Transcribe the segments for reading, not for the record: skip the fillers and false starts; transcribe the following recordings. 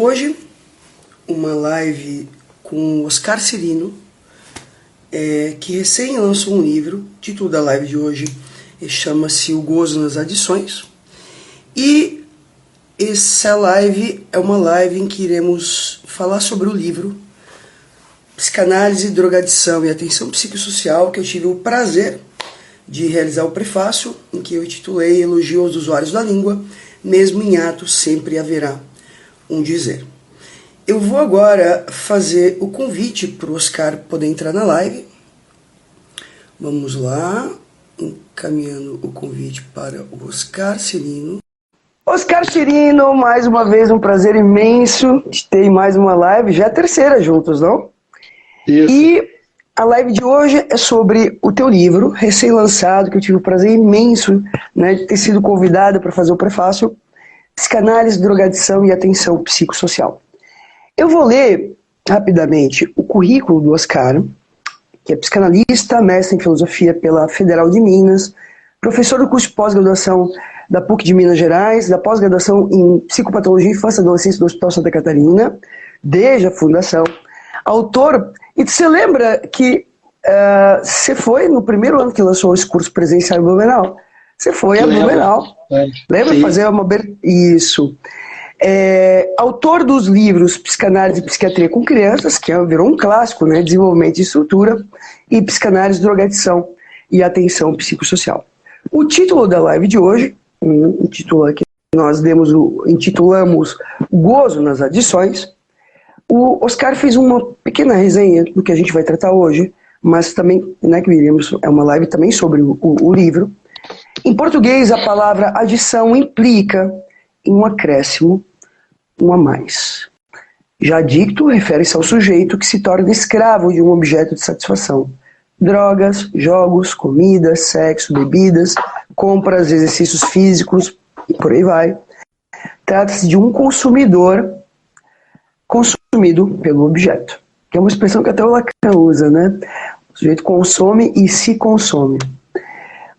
Hoje, uma live com o Oscar Cirino, que recém lançou um livro. O título da live de hoje chama-se O Gozo nas Adições. E essa live é uma live em que iremos falar sobre o livro Psicanálise, Drogadição e Atenção Psicossocial, que eu tive o prazer de realizar o prefácio, em que eu intitulei Elogio aos Usuários da Língua, mesmo em atos sempre haverá um dizer. Eu vou agora fazer o convite para o Oscar poder entrar na live. Vamos lá, encaminhando o convite para o Oscar Cirino. Oscar Cirino, mais uma vez um prazer imenso de ter mais uma live, já é a terceira juntos, não? Isso. E a live de hoje é sobre o teu livro, recém-lançado, que eu tive o prazer imenso, né, de ter sido convidada para fazer o prefácio, Psicanálise, Drogadição e Atenção Psicossocial. Eu vou ler rapidamente o currículo do Oscar, que é psicanalista, mestre em filosofia pela Federal de Minas, professor do curso de pós-graduação da PUC de Minas Gerais, da pós-graduação em Psicopatologia, Infância e Adolescência do Hospital Santa Catarina, desde a fundação, autor. E você lembra que você foi no primeiro ano que lançou esse curso presencial em Blumenau? Você foi a Blumenau. Lembra? Sim. Fazer uma... Isso. Autor dos livros Psicanálise e Psiquiatria com Crianças, que virou um clássico, né? Desenvolvimento de estrutura, e Psicanálise, Drogadição e Atenção Psicossocial. O título da live de hoje, o título que nós intitulamos Gozo nas Adições. O Oscar fez uma pequena resenha do que a gente vai tratar hoje, mas também, né, que iremos, é uma live também sobre o livro. Em português, a palavra adição implica em um acréscimo, um a mais. Já adicto refere-se ao sujeito que se torna escravo de um objeto de satisfação. Drogas, jogos, comida, sexo, bebidas, compras, exercícios físicos e por aí vai. Trata-se de um consumidor consumido pelo objeto, que é uma expressão que até o Lacan usa, né? O sujeito consome e se consome.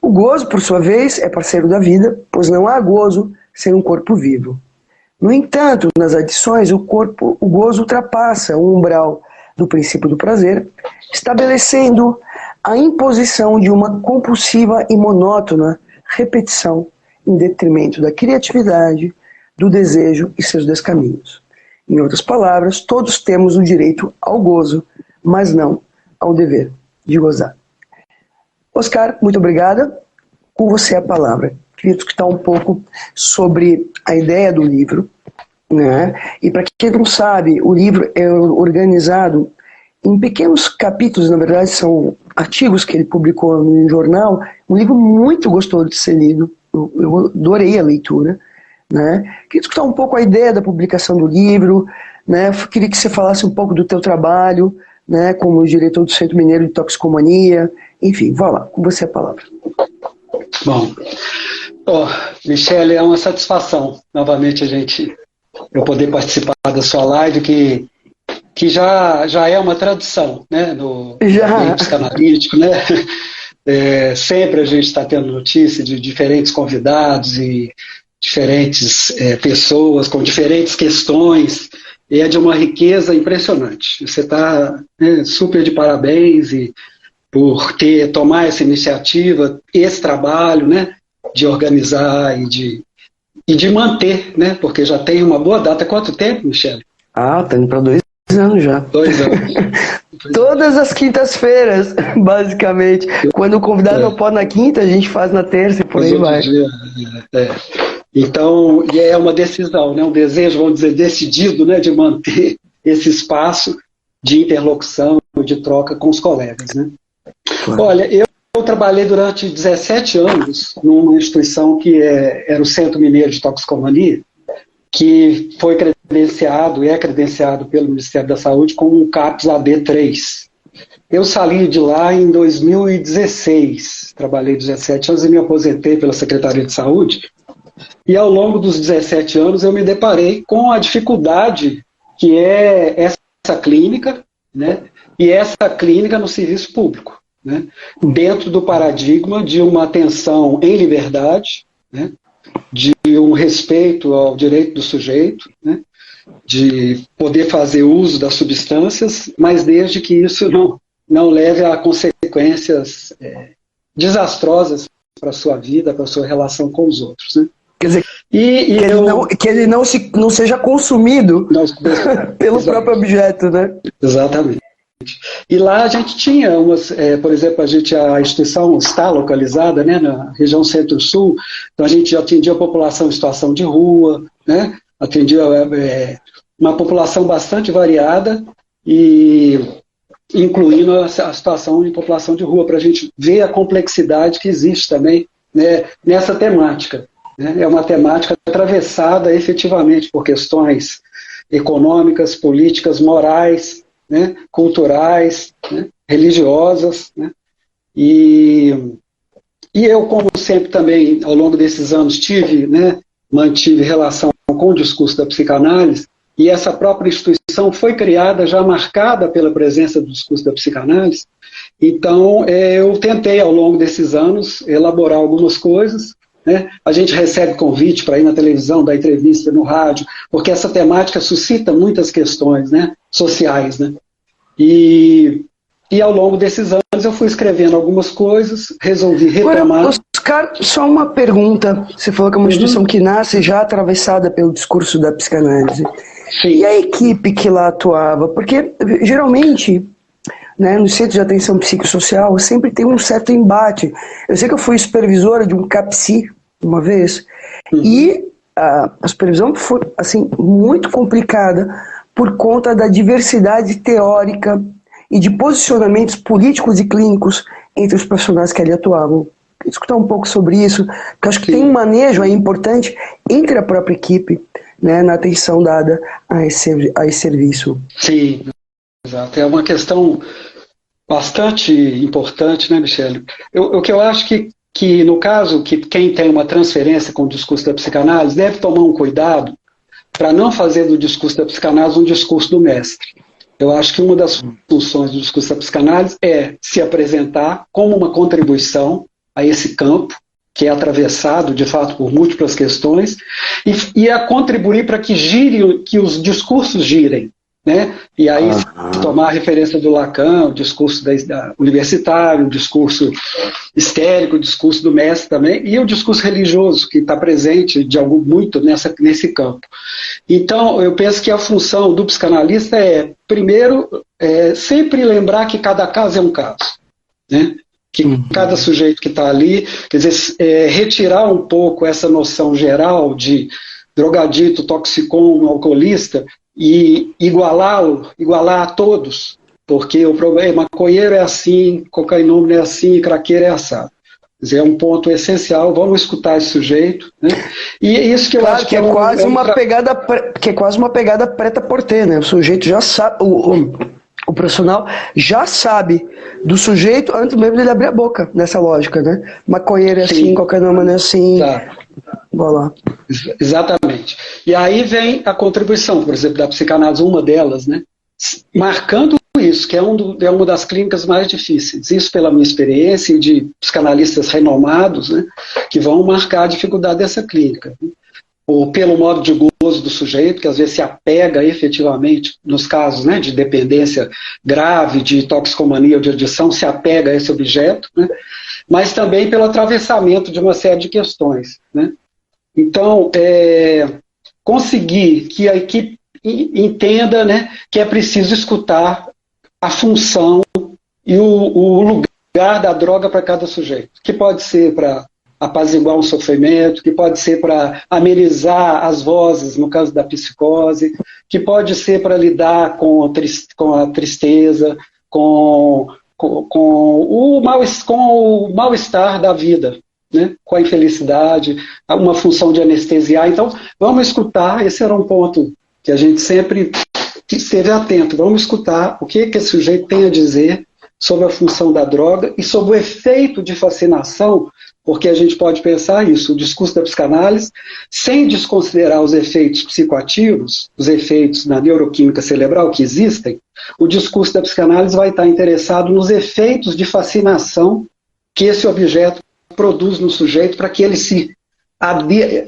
O gozo, por sua vez, é parceiro da vida, pois não há gozo sem um corpo vivo. No entanto, nas adições, o gozo ultrapassa o umbral do princípio do prazer, estabelecendo a imposição de uma compulsiva e monótona repetição em detrimento da criatividade, do desejo e seus descaminhos. Em outras palavras, todos temos o direito ao gozo, mas não ao dever de gozar. Oscar, muito obrigada. Com você a palavra. Queria escutar um pouco sobre a ideia do livro, né? E para quem não sabe, o livro é organizado em pequenos capítulos, na verdade são artigos que ele publicou no jornal, um livro muito gostoso de ser lido, eu adorei a leitura, né? Queria escutar um pouco a ideia da publicação do livro, né? Queria que você falasse um pouco do teu trabalho, né, como diretor do Centro Mineiro de Toxicomania, enfim, vá lá, com você a palavra. Bom, Michele, é uma satisfação novamente eu poder participar da sua live, que já é uma tradição, né, no meio psicanalítico, né? Sempre a gente está tendo notícia de diferentes convidados e diferentes pessoas com diferentes questões, e é de uma riqueza impressionante. Você está super de parabéns por tomar essa iniciativa, esse trabalho, né, de organizar e de manter, né, porque já tem uma boa data. Quanto tempo, Michele? Tá indo para 2 anos já. 2 anos. Todas as quintas-feiras, basicamente. Quando o convidado não pode na quinta, a gente faz na terça e por aí vai. Então, é uma decisão, né, um desejo, vamos dizer, decidido, né, de manter esse espaço de interlocução, de troca com os colegas, né? Claro. Olha, eu trabalhei durante 17 anos numa instituição que era o Centro Mineiro de Toxicomania, que foi credenciado e é credenciado pelo Ministério da Saúde como um CAPS AD3. Eu saí de lá em 2016, trabalhei 17 anos e me aposentei pela Secretaria de Saúde, e ao longo dos 17 anos eu me deparei com a dificuldade que é essa clínica, né, e essa clínica no serviço público, né, dentro do paradigma de uma atenção em liberdade, né, de um respeito ao direito do sujeito, né, de poder fazer uso das substâncias, mas desde que isso não leve a consequências desastrosas para a sua vida, para a sua relação com os outros, né? Quer dizer, que ele não seja consumido pelo próprio objeto, né? Exatamente. E lá a gente tinha por exemplo, a instituição está localizada, né, na região centro-sul, então a gente atendia a população em situação de rua, né, atendia uma população bastante variada, e incluindo a situação de população de rua, para a gente ver a complexidade que existe também, né, nessa temática. Né? É uma temática atravessada efetivamente por questões econômicas, políticas, morais, né, culturais, né, religiosas, né, e eu, como sempre também, ao longo desses anos, mantive relação com o discurso da psicanálise, e essa própria instituição foi criada, já marcada pela presença do discurso da psicanálise. Então, eu tentei, ao longo desses anos, elaborar algumas coisas, né? A gente recebe convite para ir na televisão, dar entrevista no rádio, porque essa temática suscita muitas questões, né, sociais. Né? E ao longo desses anos eu fui escrevendo algumas coisas, resolvi retomar. Agora, Oscar, só uma pergunta. Você falou que é uma instituição que nasce já atravessada pelo discurso da psicanálise. Sim. E a equipe que lá atuava? Porque, geralmente, né, no centro de atenção psicossocial sempre tem um certo embate. Eu sei que eu fui supervisora de um CAPSI uma vez, e a supervisão foi assim, muito complicada por conta da diversidade teórica e de posicionamentos políticos e clínicos entre os profissionais que ali atuavam. Queria escutar um pouco sobre isso, porque acho que tem um manejo aí importante entre a própria equipe, né, na atenção dada a esse serviço. Sim, exato. É uma questão bastante importante, né, Michele? O que eu acho que no caso, que quem tem uma transferência com o discurso da psicanálise deve tomar um cuidado para não fazer do discurso da psicanálise um discurso do mestre. Eu acho que uma das funções do discurso da psicanálise é se apresentar como uma contribuição a esse campo, que é atravessado, de fato, por múltiplas questões, e a contribuir para que os discursos girem. Né? E aí, tomar a referência do Lacan, o discurso universitário, o discurso histérico, o discurso do mestre também, e o discurso religioso, que está presente muito nesse campo. Então, eu penso que a função do psicanalista primeiro, sempre lembrar que cada caso é um caso. Né? Que cada sujeito que está ali, quer dizer, retirar um pouco essa noção geral de drogadito, toxicômano, alcoolista, e igualar a todos, porque o problema, maconheiro é assim, cocainômano é assim, craqueiro é assado. Quer dizer, é um ponto essencial, vamos escutar esse sujeito, né? E isso que eu acho que é quase uma pegada, que é quase uma pegada preta-porter, né? O sujeito já sabe, o profissional já sabe do sujeito antes mesmo dele abrir a boca, nessa lógica, né? Maconheiro é assim, cocainômano é assim. Tá. Lá. Exatamente. E aí vem a contribuição, por exemplo, da psicanálise, uma delas, né, marcando isso, que é uma das clínicas mais difíceis. Isso pela minha experiência e de psicanalistas renomados, né, que vão marcar a dificuldade dessa clínica. Né, ou pelo modo de gozo do sujeito, que às vezes se apega efetivamente, nos casos, né, de dependência grave, de toxicomania ou de adição, se apega a esse objeto, né, mas também pelo atravessamento de uma série de questões, né. Então, conseguir que a equipe entenda, né, que é preciso escutar a função e o lugar da droga para cada sujeito, que pode ser para apaziguar um sofrimento, que pode ser para amenizar as vozes, no caso da psicose, que pode ser para lidar com a tristeza, com o mal-estar da vida. Né, com a infelicidade, uma função de anestesiar. Então, vamos escutar, esse era um ponto que a gente sempre esteve atento, vamos escutar o que esse sujeito tem a dizer sobre a função da droga e sobre o efeito de fascinação, porque a gente pode pensar isso, o discurso da psicanálise, sem desconsiderar os efeitos psicoativos, os efeitos na neuroquímica cerebral que existem, o discurso da psicanálise vai estar interessado nos efeitos de fascinação que esse objeto produz no sujeito para que ele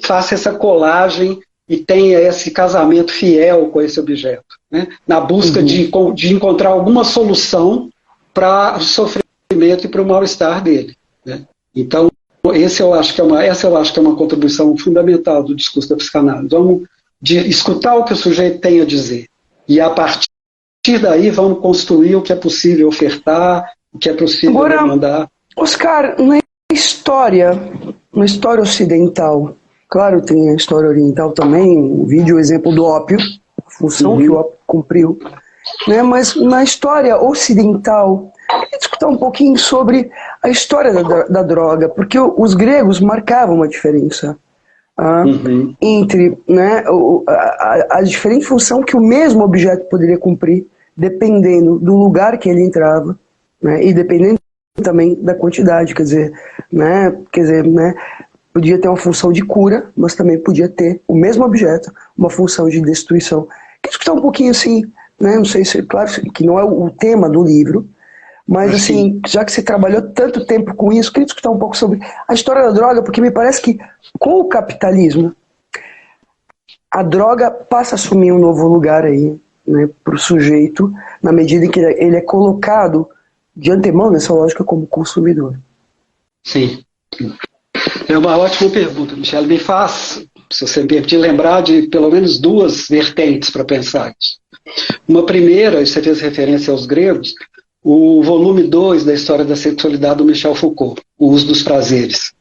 faça essa colagem e tenha esse casamento fiel com esse objeto, né? Na busca de encontrar alguma solução para o sofrimento e para o mal-estar dele, né? Então, essa eu acho que é uma contribuição fundamental do discurso da psicanálise. Vamos escutar o que o sujeito tem a dizer, e a partir daí vamos construir o que é possível ofertar, o que é possível demandar. Oscar, na história ocidental, claro, tem a história oriental também, o vídeo, o exemplo do ópio, a função que o ópio cumpriu, né? Mas na história ocidental, eu queria discutir um pouquinho sobre a história da droga, porque os gregos marcavam uma diferença entre, né, a diferente função que o mesmo objeto poderia cumprir, dependendo do lugar que ele entrava, né, e dependendo também da quantidade, quer dizer, né, podia ter uma função de cura, mas também podia ter o mesmo objeto, uma função de destruição. Queria discutir um pouquinho assim, né, não sei se, claro que não é o tema do livro, mas assim, já que você trabalhou tanto tempo com isso, queria discutir um pouco sobre a história da droga, porque me parece que com o capitalismo, a droga passa a assumir um novo lugar aí, né, para o sujeito, na medida em que ele é colocado de antemão nessa lógica como consumidor. Sim. É uma ótima pergunta, Michele. Me faz, se você me permitir, lembrar de pelo menos duas vertentes para pensar isso. Uma primeira, você fez referência aos gregos, o volume 2 da História da Sexualidade do Michel Foucault, O Uso dos Prazeres,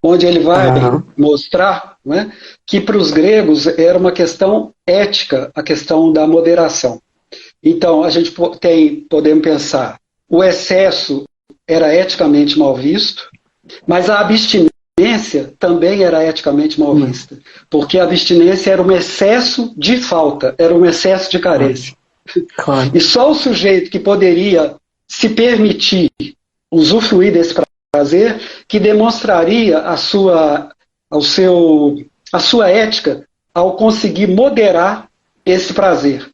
onde ele vai mostrar, né, que para os gregos era uma questão ética, a questão da moderação. Então, a gente podemos pensar, o excesso era eticamente mal visto, mas a abstinência também era eticamente mal vista, porque a abstinência era um excesso de falta, era um excesso de carência. Claro. E só o sujeito que poderia se permitir usufruir desse prazer que demonstraria a sua ética ao conseguir moderar esse prazer.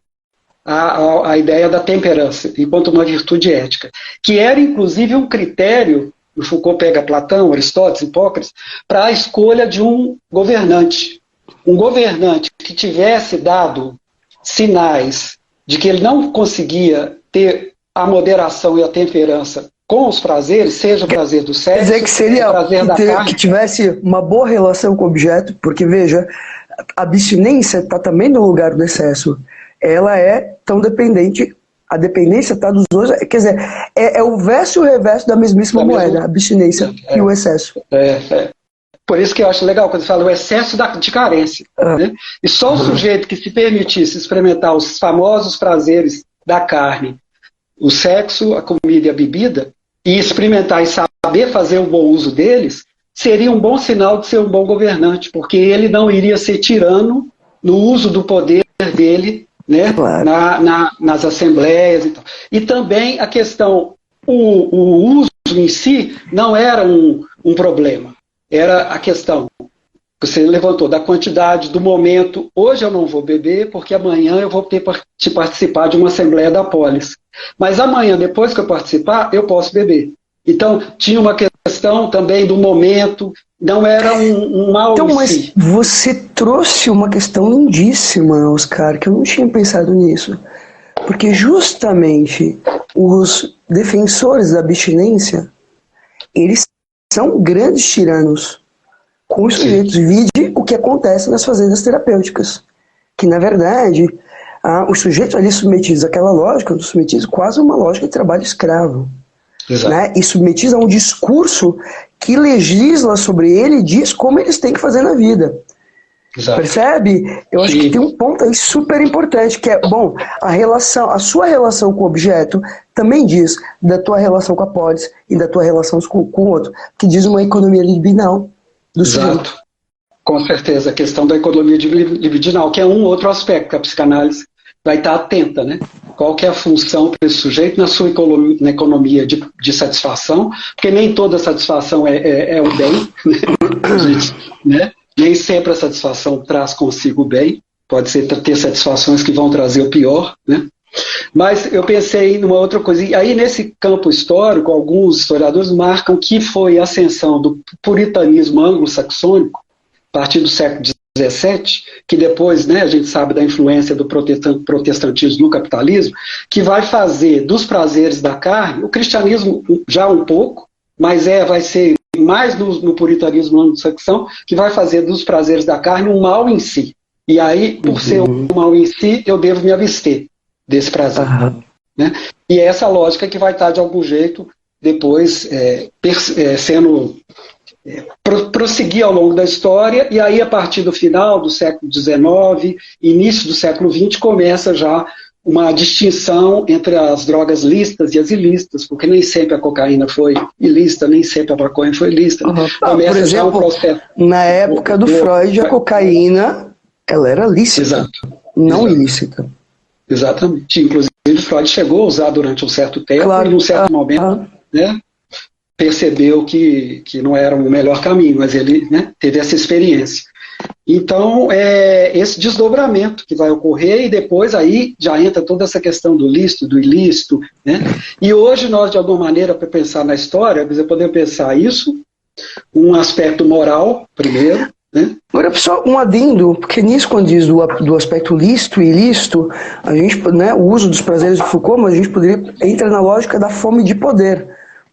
A ideia da temperança, enquanto uma virtude ética, que era inclusive um critério, o Foucault pega Platão, Aristóteles, Hipócrates, para a escolha de um governante. Um governante que tivesse dado sinais de que ele não conseguia ter a moderação e a temperança com os prazeres, seja o prazer do sexo, quer dizer que seria o prazer da carne. Que tivesse uma boa relação com o objeto, porque veja, a abstinência está também no lugar do excesso. Ela é tão dependente, a dependência está dos dois, quer dizer, é o verso e o reverso da mesmíssima moeda, a abstinência e o excesso. Por isso que eu acho legal quando você fala o excesso de carência. Né? E só o sujeito que se permitisse experimentar os famosos prazeres da carne, o sexo, a comida e a bebida, e experimentar e saber fazer um bom uso deles, seria um bom sinal de ser um bom governante, porque ele não iria ser tirano no uso do poder dele, né, claro, nas assembleias e tal. E também a questão, o uso em si não era um problema, era a questão que você levantou da quantidade, do momento. Hoje eu não vou beber porque amanhã eu vou ter que participar de uma assembleia da polis. Mas amanhã, depois que eu participar, eu posso beber. Então, tinha uma questão também do momento, não era um mal então, em mas si. Você trouxe uma questão lindíssima, Oscar, que eu não tinha pensado nisso. Porque justamente os defensores da abstinência, eles são grandes tiranos com os sujeitos. Vide o que acontece nas fazendas terapêuticas. Que, na verdade, os sujeitos ali submetidos àquela lógica, submetidos quase a uma lógica de trabalho escravo. Né? E submetidos a um discurso que legisla sobre ele e diz como eles têm que fazer na vida. Exato. Percebe? Eu acho que tem um ponto aí super importante, que é, bom, a sua relação com o objeto também diz da tua relação com a polis e da tua relação com o outro, que diz uma economia libidinal do Exato. sujeito. Com certeza, a questão da economia libidinal, que é um outro aspecto que a psicanálise vai estar atenta, né? Qual que é a função para esse sujeito na sua economia de satisfação, porque nem toda satisfação é o bem, né? Nem sempre a satisfação traz consigo o bem, pode ser ter satisfações que vão trazer o pior, né? Mas eu pensei numa outra coisa, e aí nesse campo histórico, alguns historiadores marcam que foi a ascensão do puritanismo anglo-saxônico, a partir do século XVII, que depois, né, a gente sabe da influência do protestantismo no capitalismo, que vai fazer dos prazeres da carne, o cristianismo já um pouco, mas vai ser mais no puritanismo anglo-saxão, que vai fazer dos prazeres da carne um mal em si. E aí, por ser um mal em si, eu devo me abster desse prazer. Né? E é essa lógica que vai estar, de algum jeito, depois sendo prosseguir ao longo da história, e aí a partir do final do século XIX, início do século XX, começa já uma distinção entre as drogas lícitas e as ilícitas, porque nem sempre a cocaína foi ilícita, nem sempre a maconha foi ilícita. Por exemplo, um processo... na época do Freud, a cocaína ela era lícita, não ilícita. Exatamente. Inclusive, Freud chegou a usar durante um certo tempo, e num certo momento, né, percebeu que não era o melhor caminho, mas ele, né, teve essa experiência. Então, esse desdobramento que vai ocorrer, e depois aí já entra toda essa questão do lícito, do ilícito, né? E hoje nós, de alguma maneira, para pensar na história, você podemos pensar isso, um aspecto moral, primeiro, né? Agora, só um adendo, porque nisso, quando diz do aspecto lícito e ilícito, a gente, né, o uso dos prazeres de Foucault, mas a gente poderia entrar na lógica da fome de poder,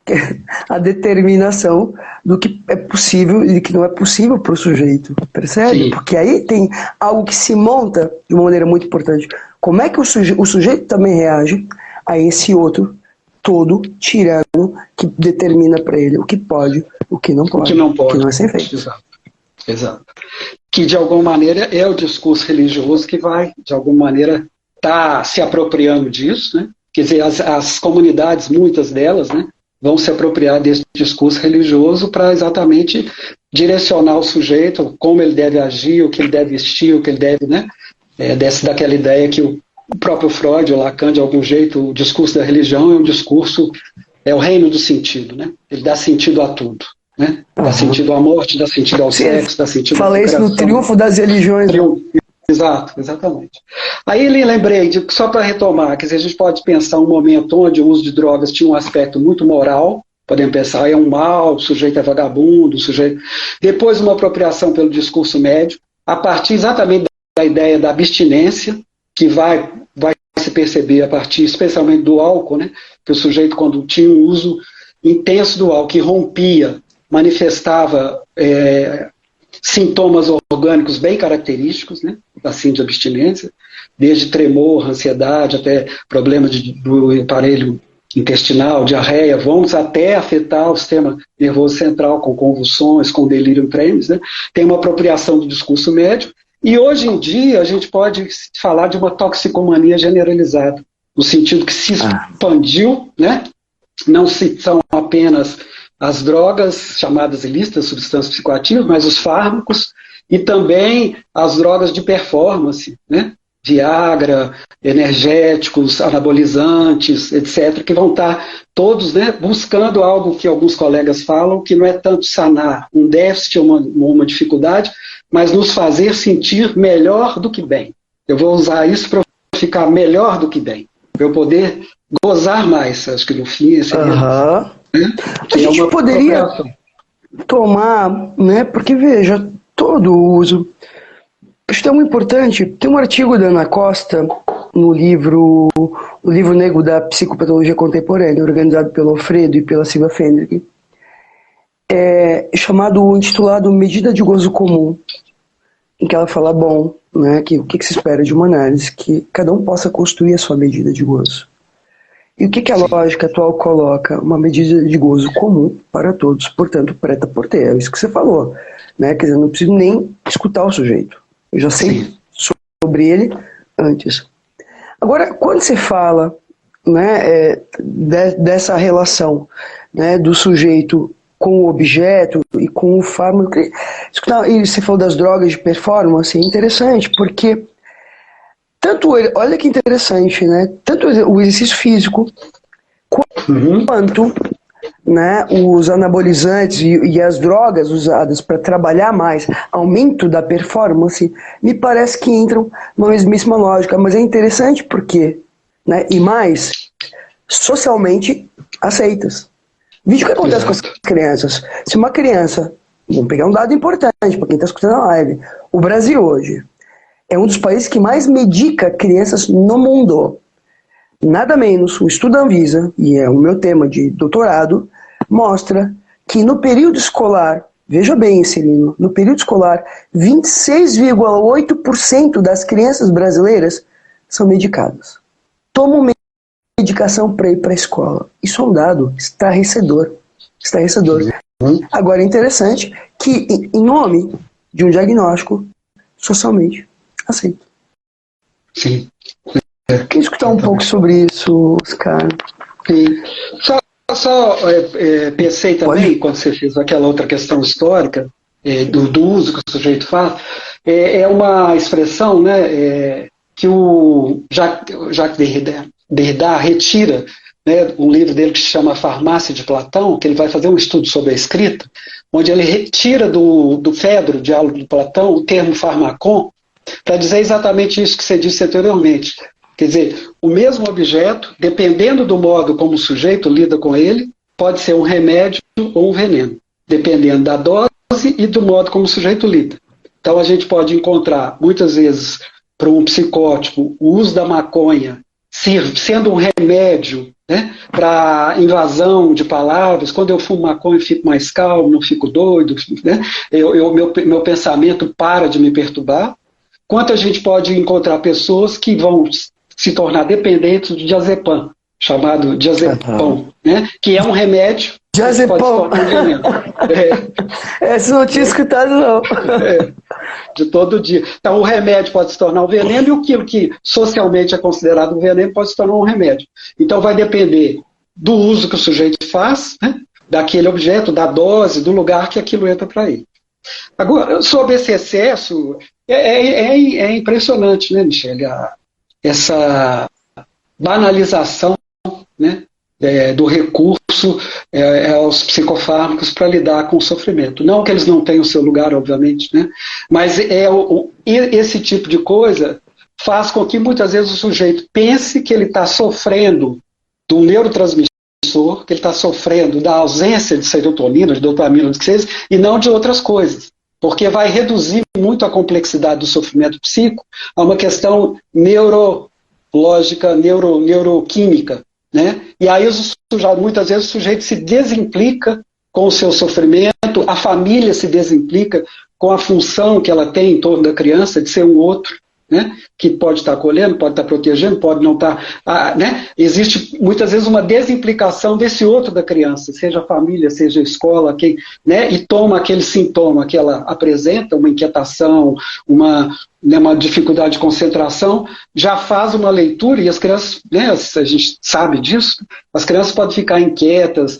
que é a determinação do que é possível e do que não é possível para o sujeito, percebe? Sim. Porque aí tem algo que se monta de uma maneira muito importante. Como é que o sujeito também reage a esse outro todo tirano que determina para ele o que pode, o que não pode, o que não é sem feito. Exato. Que, de alguma maneira, é o discurso religioso que vai, de alguma maneira, estar se apropriando disso, né? Quer dizer, as comunidades, muitas delas, né, vão se apropriar desse discurso religioso para exatamente direcionar o sujeito, como ele deve agir, o que ele deve vestir, o que ele deve, né, daquela ideia que o próprio Freud, o Lacan, de algum jeito, o discurso da religião é um discurso, é o reino do sentido, né? Ele dá sentido a tudo. Né? Dá sentido à morte, dá sentido ao sexo, dá sentido à isso no Triunfo das Religiões. Exato, exatamente. Aí lembrei, só para retomar, que a gente pode pensar um momento onde o uso de drogas tinha um aspecto muito moral, podemos pensar, é um mal, o sujeito é vagabundo, o sujeito... Depois uma apropriação pelo discurso médio, a partir exatamente da ideia da abstinência, que vai se perceber a partir especialmente do álcool, né? Que o sujeito, quando tinha um uso intenso do álcool, que rompia, manifestava sintomas orgânicos bem característicos, né, assim, de abstinência, desde tremor, ansiedade, até problemas do aparelho intestinal, diarreia, vamos até afetar o sistema nervoso central com convulsões, com delírio tremens, né? Tem uma apropriação do discurso médio, e hoje em dia a gente pode falar de uma toxicomania generalizada, no sentido que se expandiu, né? Não são apenas as drogas chamadas ilícitas, substâncias psicoativas, mas os fármacos e também as drogas de performance, né? Viagra, energéticos, anabolizantes, etc., que vão estar todos, né, buscando algo que alguns colegas falam, que não é tanto sanar um déficit ou uma dificuldade, mas nos fazer sentir melhor do que bem. Eu vou usar isso para ficar melhor do que bem, para eu poder gozar mais. Acho que no fim seria... A gente poderia tomar, né, porque veja, todo o uso, acho que é muito importante, tem um artigo da Ana Costa no livro, o livro negro da psicopatologia contemporânea, organizado pelo Alfredo e pela Silvia Fendrick, intitulado Medida de Gozo Comum, em que ela fala, né, que o que se espera de uma análise, que cada um possa construir a sua medida de gozo. E o que a lógica atual coloca? Uma medida de gozo comum para todos, portanto, preta por ter. É isso que você falou. Né? Quer dizer, eu não preciso nem escutar o sujeito. Eu já sei sobre ele antes. Agora, quando você fala, né, dessa relação, né, do sujeito com o objeto e com o fármaco, e você falou das drogas de performance, é interessante, porque olha que interessante, né? Tanto o exercício físico quanto, né, os anabolizantes e as drogas usadas para trabalhar mais, aumento da performance, me parece que entram na mesmíssima lógica. Mas é interessante porque, né, e mais, socialmente aceitas. Veja o que acontece com as crianças. Se uma criança Vamos pegar um dado importante para quem está escutando a live. O Brasil hoje é um dos países que mais medica crianças no mundo. Nada menos, o estudo da Anvisa, e é o meu tema de doutorado, mostra que no período escolar, veja bem, Celino, no período escolar, 26,8% das crianças brasileiras são medicadas. Tomam medicação para ir para a escola. Isso é um dado estarrecedor. Agora, é interessante que, em nome de um diagnóstico, socialmente aceito. Sim. Quer escutar um pouco sobre isso, Oscar? Sim. Só pensei também, quando você fez aquela outra questão histórica, do uso que o sujeito faz, é uma expressão, né, que o Jacques Derrida retira, né, um livro dele que se chama Farmácia de Platão, que ele vai fazer um estudo sobre a escrita, onde ele retira do Fedro, diálogo de Platão, o termo farmacon, para dizer exatamente isso que você disse anteriormente. Quer dizer, o mesmo objeto, dependendo do modo como o sujeito lida com ele, pode ser um remédio ou um veneno, dependendo da dose e do modo como o sujeito lida. Então a gente pode encontrar, muitas vezes, para um psicótipo, o uso da maconha sendo um remédio, né, para invasão de palavras. Quando eu fumo maconha eu fico mais calmo, não fico doido, né? Meu pensamento para de me perturbar. Quanto a gente pode encontrar pessoas que vão se tornar dependentes do diazepam, chamado diazepam, né? Que é um remédio que pode se tornar um veneno. Essa não tinha escutado, não. De todo dia. Então, o remédio pode se tornar um veneno e aquilo que socialmente é considerado um veneno pode se tornar um remédio. Então, vai depender do uso que o sujeito faz, né? Daquele objeto, da dose, do lugar que aquilo entra para ele. Agora, sobre esse excesso, é impressionante, né, Michele? Essa banalização, né, do recurso aos psicofármacos para lidar com o sofrimento. Não que eles não tenham o seu lugar, obviamente, né, mas esse tipo de coisa faz com que muitas vezes o sujeito pense que ele está sofrendo do neurotransmissor, que ele está sofrendo da ausência de serotonina, de dopamina, do que seja, e não de outras coisas. Porque vai reduzir muito a complexidade do sofrimento psíquico a uma questão neurológica, neuroquímica, né? E aí, muitas vezes, o sujeito se desimplica com o seu sofrimento, a família se desimplica com a função que ela tem em torno da criança de ser um outro, né? Que pode estar acolhendo, pode estar protegendo, pode não estar... né? Existe, muitas vezes, uma desimplicação desse outro da criança, seja a família, seja a escola, né? E toma aquele sintoma que ela apresenta, uma inquietação, uma dificuldade de concentração, já faz uma leitura, e as crianças, né, a gente sabe disso, as crianças podem ficar inquietas,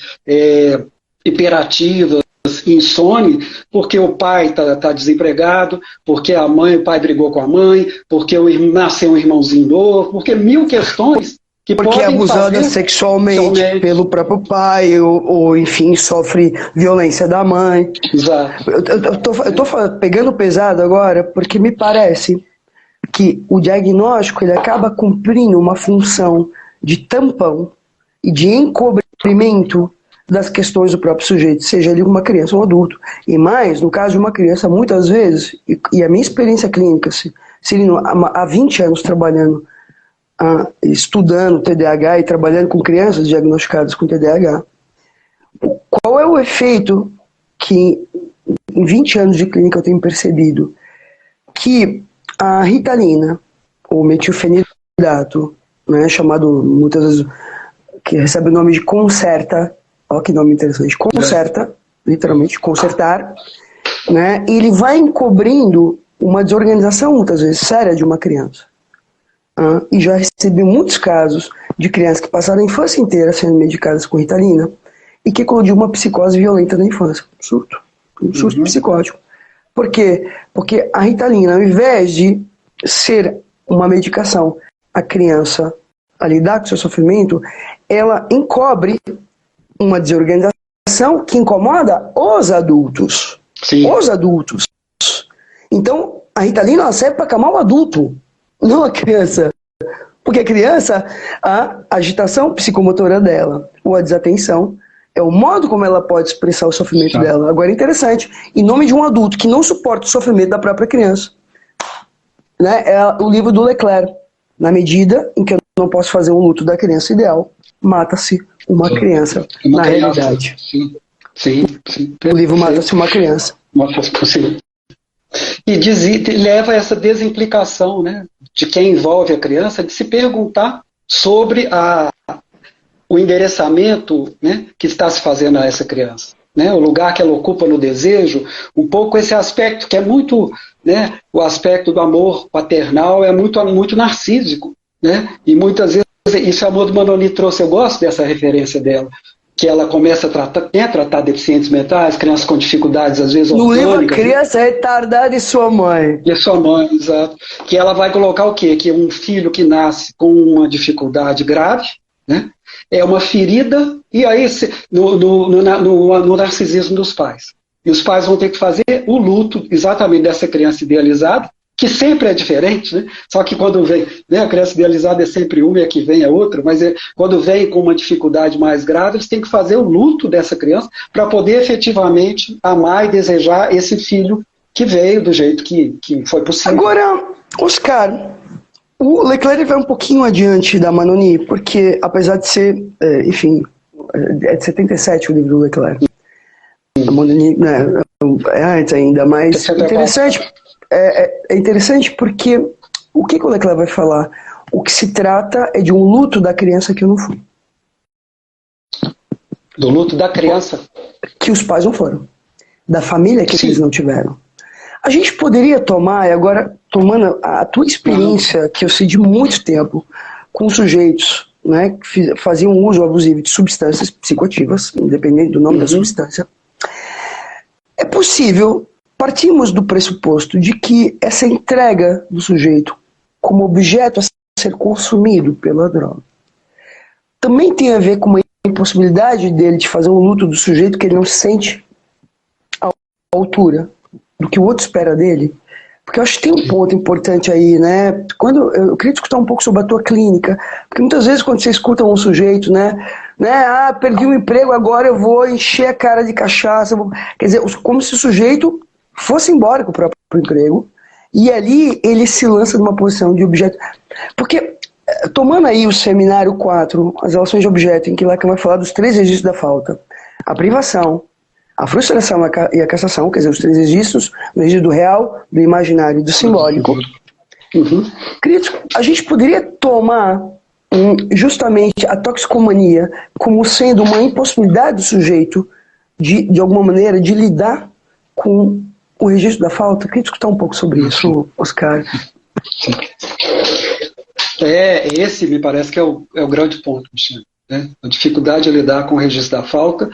hiperativas, insone, porque o pai está desempregado, porque o pai brigou com a mãe, porque nasceu um irmãozinho novo, porque mil questões que porque podem é abusada fazer sexualmente pelo próprio pai, ou enfim, sofre violência da mãe. Exato. Eu tô pegando pesado agora, porque me parece que o diagnóstico ele acaba cumprindo uma função de tampão e de encobrimento das questões do próprio sujeito, seja ele uma criança ou um adulto. E mais, no caso de uma criança, muitas vezes, e a minha experiência clínica, Celino, há 20 anos trabalhando, estudando TDAH e trabalhando com crianças diagnosticadas com TDAH, qual é o efeito que, em 20 anos de clínica, eu tenho percebido? Que a Ritalina, ou metilfenidato, né, chamado muitas vezes, que recebe o nome de Concerta, olha que nome interessante, Concerta, literalmente, consertar, né, e ele vai encobrindo uma desorganização, muitas vezes, séria de uma criança. E já recebi muitos casos de crianças que passaram a infância inteira sendo medicadas com Ritalina e que eclodiu uma psicose violenta na infância, um surto psicótico. Por quê? Porque a Ritalina, ao invés de ser uma medicação, a criança a lidar com seu sofrimento, ela encobre uma desorganização que incomoda os adultos. Sim. Os adultos. Então, a Ritalina ela serve para acalmar o adulto, não a criança. Porque a criança, a agitação psicomotora dela, ou a desatenção, É o modo como ela pode expressar o sofrimento dela. Agora é interessante, em nome de um adulto que não suporta o sofrimento da própria criança. Né? É o livro do Leclerc. Na medida em que eu não posso fazer um luto da criança ideal, mata-se uma criança na realidade. Sim. O livro Mata-se uma criança. Sim. E leva a essa desimplicação, né, de quem envolve a criança, de se perguntar sobre o endereçamento, né, que está se fazendo a essa criança. Né, o lugar que ela ocupa no desejo, um pouco esse aspecto que é muito, né, o aspecto do amor paternal é muito narcísico, né, e muitas vezes isso o Amor do Manoni trouxe, eu gosto dessa referência dela, que ela começa a tratar deficientes mentais, crianças com dificuldades às vezes orgânicas. No livro Criança Retardada e Sua Mãe. E sua mãe, exato. Que ela vai colocar o quê? Que um filho que nasce com uma dificuldade grave, né, é uma ferida, e aí no narcisismo dos pais. E os pais vão ter que fazer o luto exatamente dessa criança idealizada, que sempre é diferente, né? Só que quando vem, né, a criança idealizada é sempre uma e a que vem é outra, mas quando vem com uma dificuldade mais grave, eles têm que fazer o luto dessa criança para poder efetivamente amar e desejar esse filho que veio do jeito que foi possível. Agora, Oscar, o Leclerc vai um pouquinho adiante da Manoni, porque apesar de ser, enfim, é de 77 o livro do Leclerc. A Manoni, né, é antes ainda, mas é interessante porque o que o Leclerc vai falar? O que se trata é de um luto da criança que eu não fui. Do luto da criança? Que os pais não foram. Da família que eles não tiveram. A gente poderia tomar, e agora tomando a tua experiência, que eu sei de muito tempo, com sujeitos, né, que faziam uso abusivo de substâncias psicoativas, independente do nome da substância, é possível, partimos do pressuposto de que essa entrega do sujeito como objeto a ser consumido pela droga também tem a ver com uma impossibilidade dele de fazer um luto do sujeito que ele não se sente à altura do que o outro espera dele. Porque eu acho que tem um ponto importante aí, né? Eu queria discutir um pouco sobre a tua clínica, porque muitas vezes quando você escuta um sujeito, perdi um emprego, agora eu vou encher a cara de cachaça, quer dizer, como se o sujeito fosse embora com o próprio emprego, e ali ele se lança numa posição de objeto. Porque, tomando aí o seminário 4, as relações de objeto, em que lá que vai falar dos 3 registros da falta, a privação, a frustração e a cassação, quer dizer, os 3 registros, o registro do real, do imaginário e do simbólico. A gente poderia tomar justamente a toxicomania como sendo uma impossibilidade do sujeito de alguma maneira, de lidar com o registro da falta. Eu queria discutir um pouco sobre isso, Oscar. Esse me parece que é o grande ponto, Michel, né? A dificuldade de lidar com o registro da falta,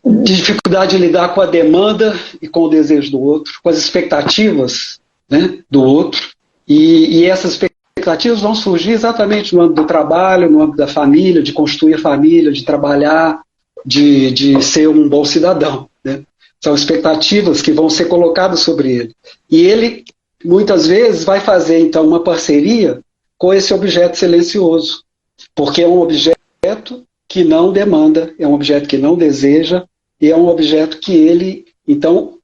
dificuldade de lidar com a demanda e com o desejo do outro, com as expectativas, né, do outro, e essas expectativas vão surgir exatamente no âmbito do trabalho, no âmbito da família, de construir família, de trabalhar, de ser um bom cidadão, né? São expectativas que vão ser colocadas sobre ele. E ele, muitas vezes, vai fazer, então, uma parceria com esse objeto silencioso, porque é um objeto que não demanda, é um objeto que não deseja, e é um objeto que ele, então,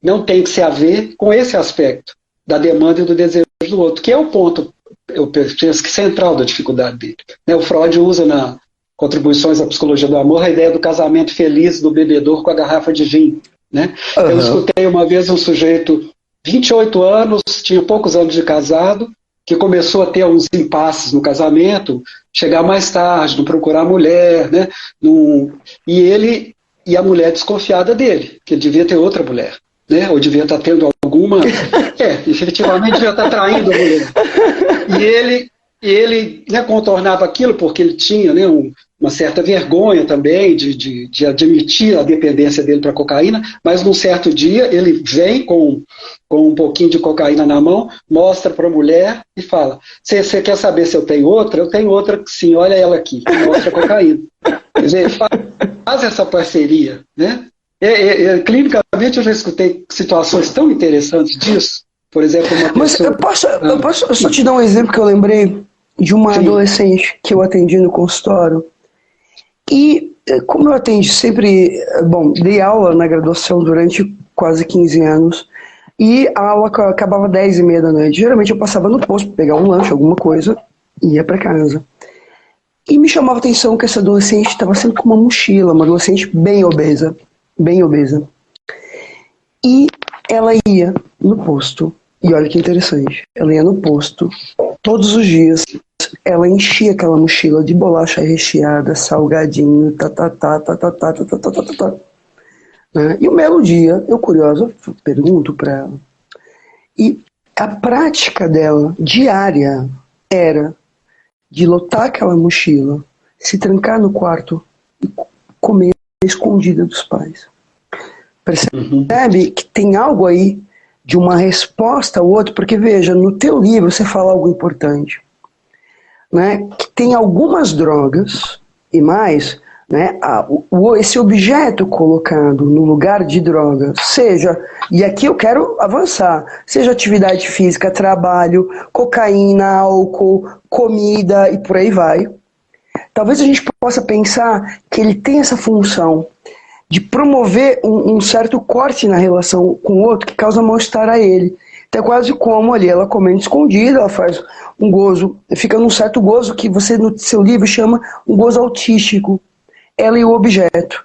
não tem que se haver com esse aspecto da demanda e do desejo do outro, que é o ponto, eu penso que central da dificuldade dele. O Freud usa na Contribuições à Psicologia do Amor a ideia do casamento feliz do bebedor com a garrafa de vinho, né? Eu escutei uma vez um sujeito, 28 anos, tinha poucos anos de casado, que começou a ter uns impasses no casamento, chegar mais tarde, não procurar mulher, né? E a mulher desconfiada dele, que ele devia ter outra mulher, né? Ou devia estar tendo alguma... efetivamente devia estar traindo a mulher. E ele né, contornava aquilo porque ele tinha, né, uma certa vergonha também de admitir a dependência dele para a cocaína, mas num certo dia ele vem com um pouquinho de cocaína na mão, mostra para a mulher e fala: você quer saber se eu tenho outra? Eu tenho outra, sim, olha ela aqui, e mostra a cocaína. Quer dizer, faz essa parceria, né? Clinicamente eu já escutei situações tão interessantes disso. Por exemplo, uma pessoa... Mas eu posso só te dar um exemplo que eu lembrei de uma adolescente que eu atendi no consultório. E como eu atendi sempre, bom, dei aula na graduação durante quase 15 anos, e a aula acabava 10h30 da noite. Geralmente eu passava no posto para pegar um lanche, alguma coisa, e ia para casa. E me chamava a atenção que essa adolescente estava sempre com uma mochila, uma adolescente bem obesa, bem obesa. E ela ia no posto, e olha que interessante, ela ia no posto todos os dias, ela enchia aquela mochila de bolacha recheada, salgadinho, né? E um belo dia, eu curioso, pergunto para ela, e a prática dela, diária, era de lotar aquela mochila, se trancar no quarto e comer escondida dos pais. Percebe que tem algo aí de uma resposta ao outro, porque veja, no teu livro você fala algo importante, né, que tem algumas drogas e mais, né, esse objeto colocado no lugar de droga, seja, e aqui eu quero avançar, seja atividade física, trabalho, cocaína, álcool, comida e por aí vai. Talvez a gente possa pensar que ele tem essa função de promover um certo corte na relação com o outro que causa mal-estar a ele. Então é quase como ali, ela comendo escondida, ela faz um gozo, fica num certo gozo que você no seu livro chama um gozo autístico. Ela e o objeto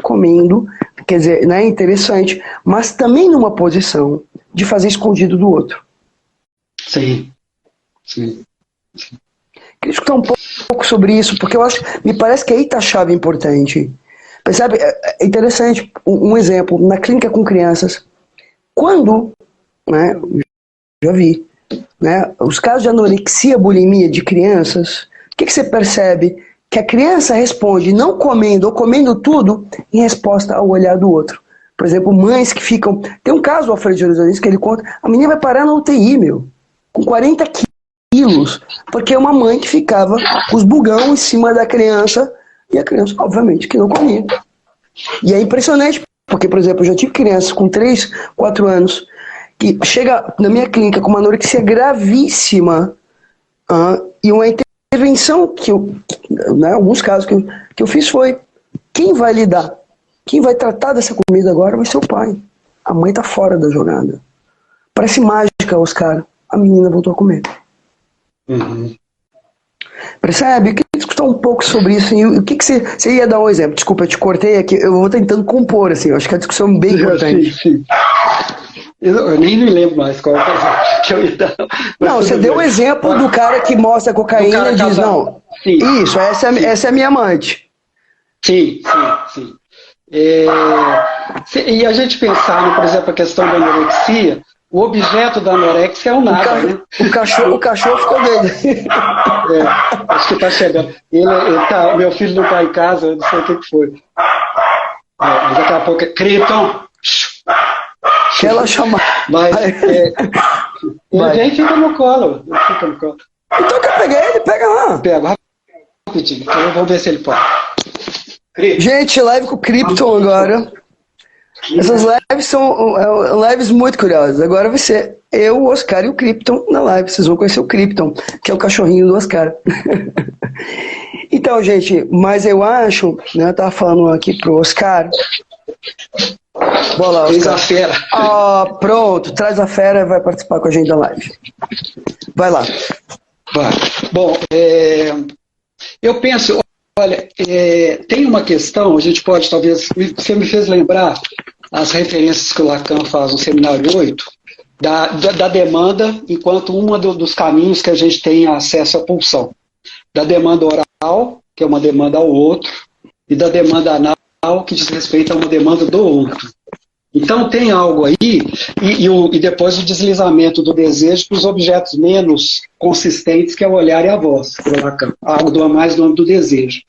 comendo, quer dizer, né, interessante, mas também numa posição de fazer escondido do outro. Sim. Queria escutar um pouco sobre isso, porque eu acho, me parece que aí está a chave importante. Percebe? É interessante, um exemplo, na clínica com crianças, quando, né, já vi, né, os casos de anorexia, bulimia de crianças, o que você percebe? Que a criança responde não comendo ou comendo tudo em resposta ao olhar do outro. Por exemplo, mães que ficam... Tem um caso do Alfredo Jerusalém que ele conta, a menina vai parar na UTI, com 40 quilos, porque é uma mãe que ficava com os bugão em cima da criança, e a criança, obviamente, que não comia. E é impressionante, porque, por exemplo, eu já tive crianças com 3, 4 anos, que chega na minha clínica com uma anorexia gravíssima, e uma intervenção que eu, né, alguns casos que eu fiz foi, quem vai lidar? Quem vai tratar dessa comida agora vai ser o pai. A mãe tá fora da jogada. Parece mágica, Oscar. A menina voltou a comer. Percebe? Eu queria discutir um pouco sobre isso. E o que você ia dar um exemplo? Desculpa, eu te cortei aqui. Eu vou tentando compor, assim. Eu acho que a discussão é bem importante. Sim. Eu nem me lembro mais qual que eu ia dar. Não, você deu o exemplo do cara que mostra a cocaína e diz, não, sim. Isso, essa é a minha amante. Sim. E a gente pensar, por exemplo, a questão da anorexia, o objeto da anorexia é o nada, né? O cachorro ficou doido. Acho que está chegando. Meu filho não está em casa, eu não sei o que foi. Mas daqui a pouco é Krypton. Que ela chama. Mas ele fica no colo. Então quer pegar ele? Pega lá. Pega rapidinho. Então vamos ver se ele pode. Gente, live com o Krypton agora. Essas lives são lives muito curiosas. Agora vai ser eu, o Oscar e o Krypton na live. Vocês vão conhecer o Krypton, que é o cachorrinho do Oscar. Então, gente, mas eu acho, né, eu tava falando aqui pro Oscar. Boa lá, Oscar. Traz a fera. Pronto, traz a fera e vai participar com a gente da live. Vai lá. Vai. Bom, eu penso, olha, tem uma questão, a gente pode talvez, você me fez lembrar as referências que o Lacan faz no Seminário 8, da demanda enquanto dos caminhos que a gente tem acesso à pulsão. Da demanda oral, que é uma demanda ao outro, e da demanda anal, que diz respeito a uma demanda do outro. Então tem algo aí, e depois o deslizamento do desejo para os objetos menos consistentes, que é o olhar e a voz, para o Lacan, algo mais do âmbito do desejo.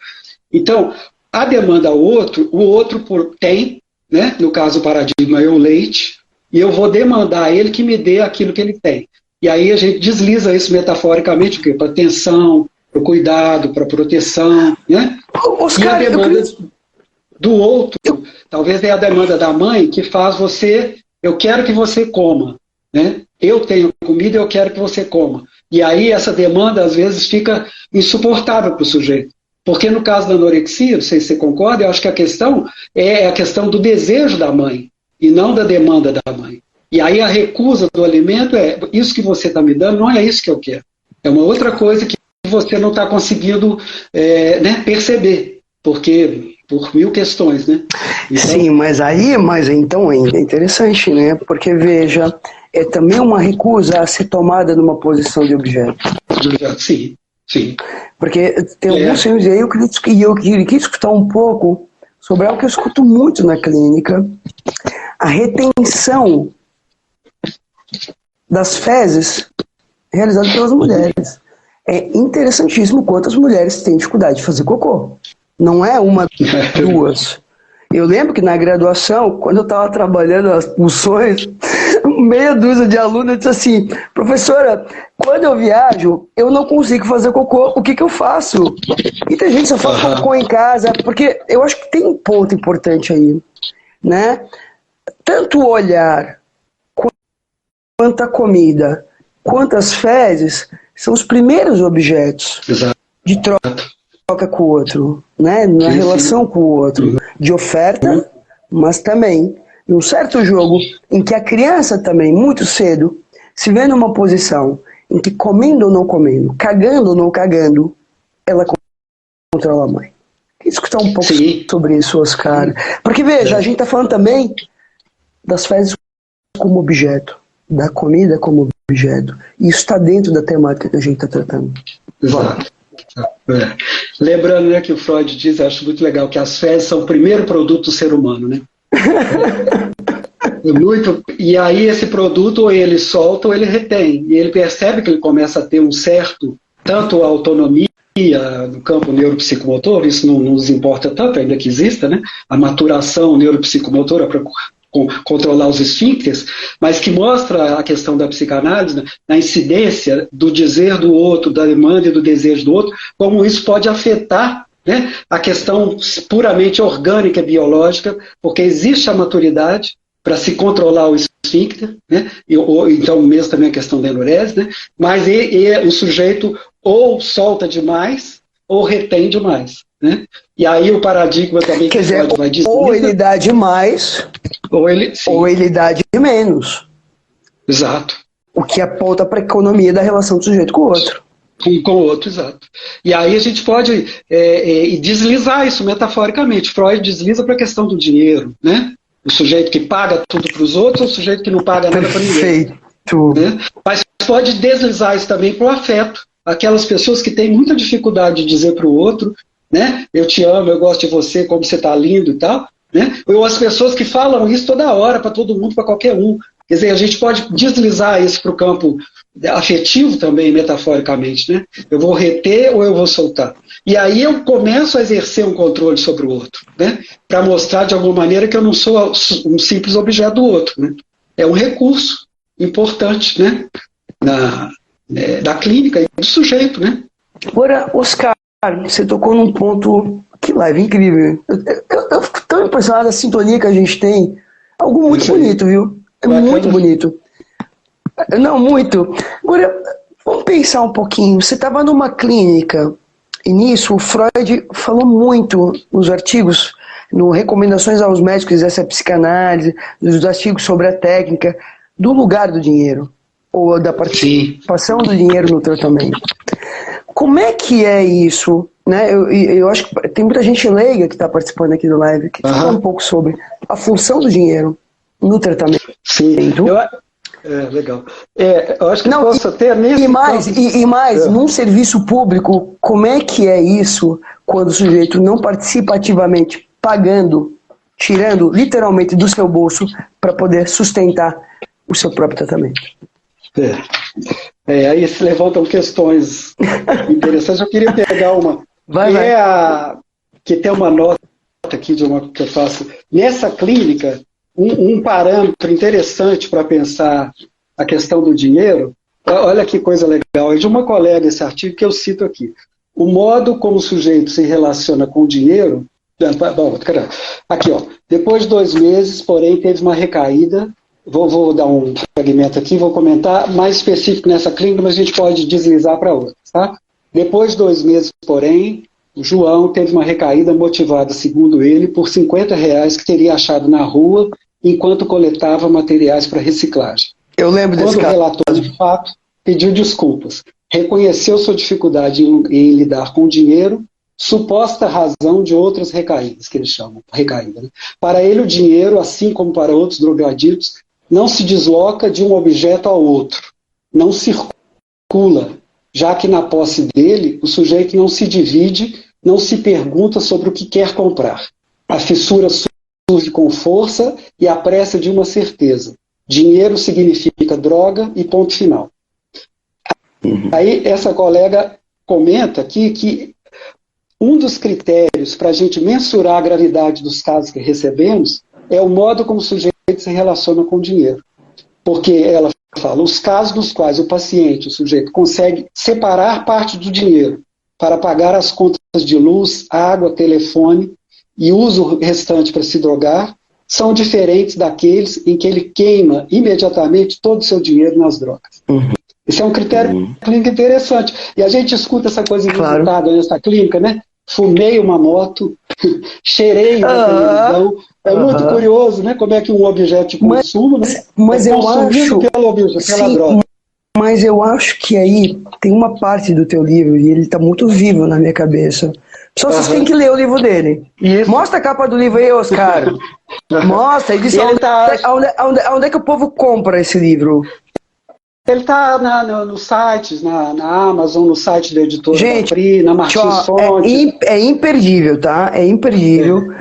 Então, a demanda ao outro, o outro tem, né, no caso o paradigma é o leite, e eu vou demandar a ele que me dê aquilo que ele tem. E aí a gente desliza isso metaforicamente, o quê? Para atenção, para o cuidado, para a proteção, né? Oscar, e a demanda do outro, talvez é a demanda da mãe que faz eu quero que você coma, né? Eu tenho comida, eu quero que você coma. E aí essa demanda às vezes fica insuportável para o sujeito. Porque no caso da anorexia, não sei se você concorda, eu acho que a questão é a questão do desejo da mãe e não da demanda da mãe. E aí a recusa do alimento é, isso que você está me dando não é isso que eu quero. É uma outra coisa que você não está conseguindo perceber, porque por mil questões, né? Então, sim, mas então é interessante, né? Porque, veja, é também uma recusa a ser tomada numa posição de objeto. sim, sim. Porque tem alguns filmes aí, eu queria escutar um pouco sobre algo que eu escuto muito na clínica, a retenção das fezes realizada pelas mulheres. É interessantíssimo quantas mulheres têm dificuldade de fazer cocô. Não é uma, duas. Eu lembro que na graduação, quando eu estava trabalhando as pulsões, meia dúzia de alunos disse assim: professora, quando eu viajo, eu não consigo fazer cocô, o que eu faço? E tem gente que só faz cocô em casa, porque eu acho que tem um ponto importante aí, né? Tanto o olhar, quanto a comida, quanto as fezes, são os primeiros objetos de troca com o outro, né? Na relação com o outro, de oferta, mas também num certo jogo em que a criança também, muito cedo, se vê numa posição em que, comendo ou não comendo, cagando ou não cagando, ela controla a mãe. Queria escutar um pouco sobre isso, Oscar. Porque, veja, a gente está falando também das fezes como objeto, da comida como objeto. E isso está dentro da temática que a gente está tratando. Exato. Lembrando, né, que o Freud diz, acho muito legal, que as fezes são o primeiro produto do ser humano, né? E aí esse produto ou ele solta ou ele retém. E ele percebe que ele começa a ter um certo, tanto a autonomia no campo neuropsicomotor, isso não nos importa tanto, ainda que exista, né? A maturação neuropsicomotora para controlar os esfíncteres, mas que mostra a questão da psicanálise, né, na incidência do dizer do outro, da demanda e do desejo do outro, como isso pode afetar, né, a questão puramente orgânica e biológica, porque existe a maturidade para se controlar o esfíncter, né, ou então mesmo também a questão da enurese, né, mas o sujeito ou solta demais ou retém demais. Né? E aí o paradigma também que Freud vai dizer, ou ele dá demais, ou ele dá de menos. Exato. O que aponta para a economia da relação do sujeito com o outro. Com o outro, exato. E aí a gente pode deslizar isso metaforicamente. Freud desliza para a questão do dinheiro, né? O sujeito que paga tudo para os outros ou o sujeito que não paga nada para ninguém. Né? Mas pode deslizar isso também para o afeto. Aquelas pessoas que têm muita dificuldade de dizer para o outro, né? Eu te amo, eu gosto de você, como você está lindo e tal. Né? Ou as pessoas que falam isso toda hora, para todo mundo, para qualquer um. Quer dizer, a gente pode deslizar isso para o campo afetivo também, metaforicamente. Né? Eu vou reter ou eu vou soltar? E aí eu começo a exercer um controle sobre o outro, né? Para mostrar de alguma maneira que eu não sou um simples objeto do outro. Né? É um recurso importante, né? Da clínica e do sujeito. Né? Agora, Oscar, você tocou num ponto, que live incrível. Eu fico tão impressionado da sintonia que a gente tem. Algo muito bonito, viu? É muito bonito. Não, muito. Agora, vamos pensar um pouquinho. Você estava numa clínica, e nisso o Freud falou muito nos artigos, no Recomendações aos Médicos dessa psicanálise, nos artigos sobre a técnica, do lugar do dinheiro, ou da participação do dinheiro no tratamento. Como é que é isso? Né? Eu acho que tem muita gente leiga que está participando aqui do live, que fala um pouco sobre a função do dinheiro no tratamento. Sim, legal. Eu acho que não, posso até nesse... E mais, num serviço público, como é que é isso quando o sujeito não participa ativamente, pagando, tirando literalmente do seu bolso para poder sustentar o seu próprio tratamento? Aí se levantam questões interessantes. Eu queria pegar uma que tem uma nota aqui de uma que eu faço. Nessa clínica, um parâmetro interessante para pensar a questão do dinheiro, olha que coisa legal, é de uma colega esse artigo que eu cito aqui. O modo como o sujeito se relaciona com o dinheiro, aqui ó, depois de 2 meses, porém, teve uma recaída. Vou dar um fragmento aqui, vou comentar mais específico nessa clínica, mas a gente pode deslizar para outras. Tá? Depois de 2 meses, porém, o João teve uma recaída motivada, segundo ele, por R$ 50 que teria achado na rua enquanto coletava materiais para reciclagem. Eu lembro desse Quando caso. relatou o fato, pediu desculpas. Reconheceu sua dificuldade em lidar com o dinheiro, suposta razão de outras recaídas, que eles chamam, recaída. Né? Para ele, o dinheiro, assim como para outros drogaditos, não se desloca de um objeto ao outro, não circula, já que na posse dele, o sujeito não se divide, não se pergunta sobre o que quer comprar. A fissura surge com força e a pressa de uma certeza. Dinheiro significa droga e ponto final. Aí essa colega comenta aqui que um dos critérios para a gente mensurar a gravidade dos casos que recebemos é o modo como o sujeito se relaciona com o dinheiro. Porque ela fala, os casos nos quais o paciente, o sujeito, consegue separar parte do dinheiro para pagar as contas de luz, água, telefone e usa o restante para se drogar, são diferentes daqueles em que ele queima imediatamente todo o seu dinheiro nas drogas. Esse é um critério clínico interessante. E a gente escuta essa coisa inventada nessa clínica, né? Fumei uma moto, cheirei uma televisão. É muito curioso, né? Como é que um objeto de consumo, mas é eu consumido acho, pela droga. Mas eu acho que aí tem uma parte do teu livro, e ele está muito vivo na minha cabeça. Só vocês têm que ler o livro dele. Isso. Mostra a capa do livro aí, Oscar. Mostra, e diz onde é que o povo compra esse livro. Ele está nos sites, na Amazon, no site da editora Gente, da Pri, na Martins Fontes. É imperdível, tá? É imperdível.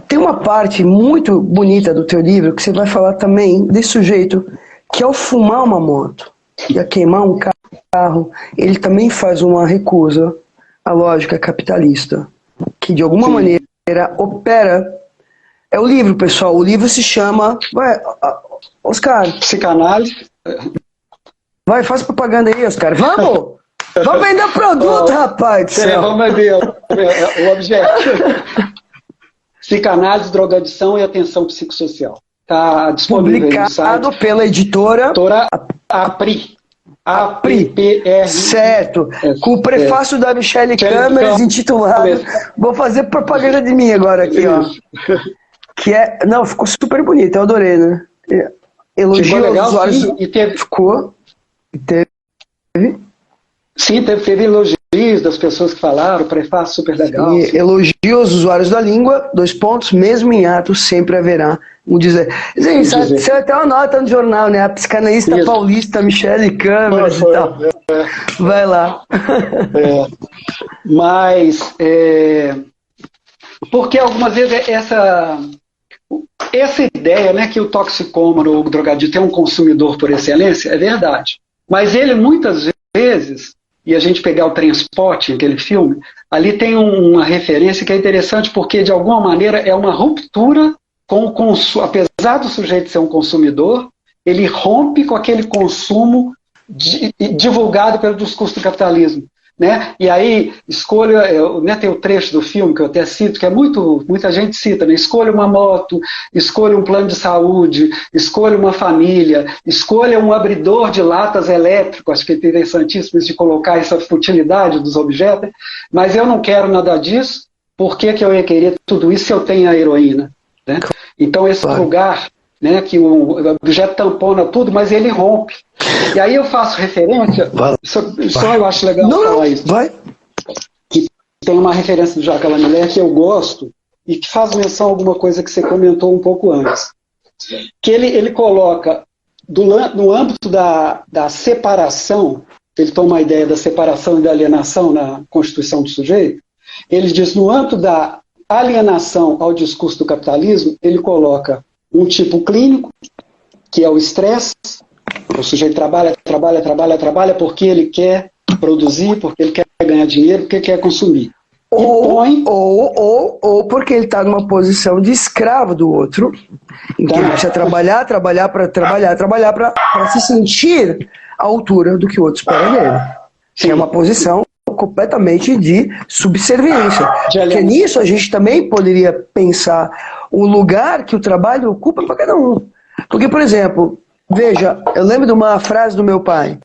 Tem uma parte muito bonita do teu livro que você vai falar também desse sujeito que ao fumar uma moto e a queimar um carro, ele também faz uma recusa à lógica capitalista, que de alguma maneira opera. É o livro, pessoal. O livro se chama... Oscar. Psicanálise. Vai, faz propaganda aí, Oscar. Vamos! Vamos vender produto, rapaz! Vamos vender o objeto. Psicanálise, drogadição e atenção psicossocial. Está disponível aí no site. Publicado pela editora APRI. APRI. Certo. Com o prefácio da Michele Câmeres intitulado... Vou fazer propaganda de mim agora aqui, ó. Que é... Não, ficou super bonito, eu adorei, né? Elogio aos usuários... Ficou... Teve? Sim, teve elogios das pessoas que falaram, o prefácio super legal. Elogio aos usuários da língua, mesmo em atos, sempre haverá um dizer. Gente, você vai ter uma nota no jornal, né? A psicanalista paulista Michele Câmeres e tal. Vai lá. Mas, porque algumas vezes essa ideia, né, que o toxicômano ou o drogadito é um consumidor por excelência, é verdade. Mas ele, muitas vezes, e a gente pegar o Trainspotting, aquele filme, ali tem uma referência que é interessante porque, de alguma maneira, é uma ruptura com o consumo. Apesar do sujeito ser um consumidor, ele rompe com aquele consumo divulgado pelo discurso do capitalismo. Né? E aí, tem o trecho do filme que eu até cito, que é muita gente cita, né? Escolha uma moto, escolha um plano de saúde, escolha uma família, escolha um abridor de latas elétrico, acho que é interessantíssimo isso de colocar essa futilidade dos objetos, mas eu não quero nada disso, por que eu ia querer tudo isso se eu tenho a heroína? Né? Então esse lugar, né, que o objeto tampona tudo, mas ele rompe. E aí eu faço referência, só eu acho legal falar isso. Que tem uma referência do Jacques Lamillard que eu gosto e que faz menção a alguma coisa que você comentou um pouco antes. Que ele coloca, no âmbito da separação, ele toma a ideia da separação e da alienação na constituição do sujeito, ele diz, no âmbito da alienação ao discurso do capitalismo, ele coloca um tipo clínico, que é o estresse. O sujeito trabalha porque ele quer produzir, porque ele quer ganhar dinheiro, porque quer consumir. Ou porque ele está numa posição de escravo do outro, em que ele precisa trabalhar para se sentir à altura do que o outro espera dele. Que é uma posição completamente de subserviência. Porque nisso a gente também poderia pensar o lugar que o trabalho ocupa para cada um. Porque, por exemplo, veja, eu lembro de uma frase do meu pai.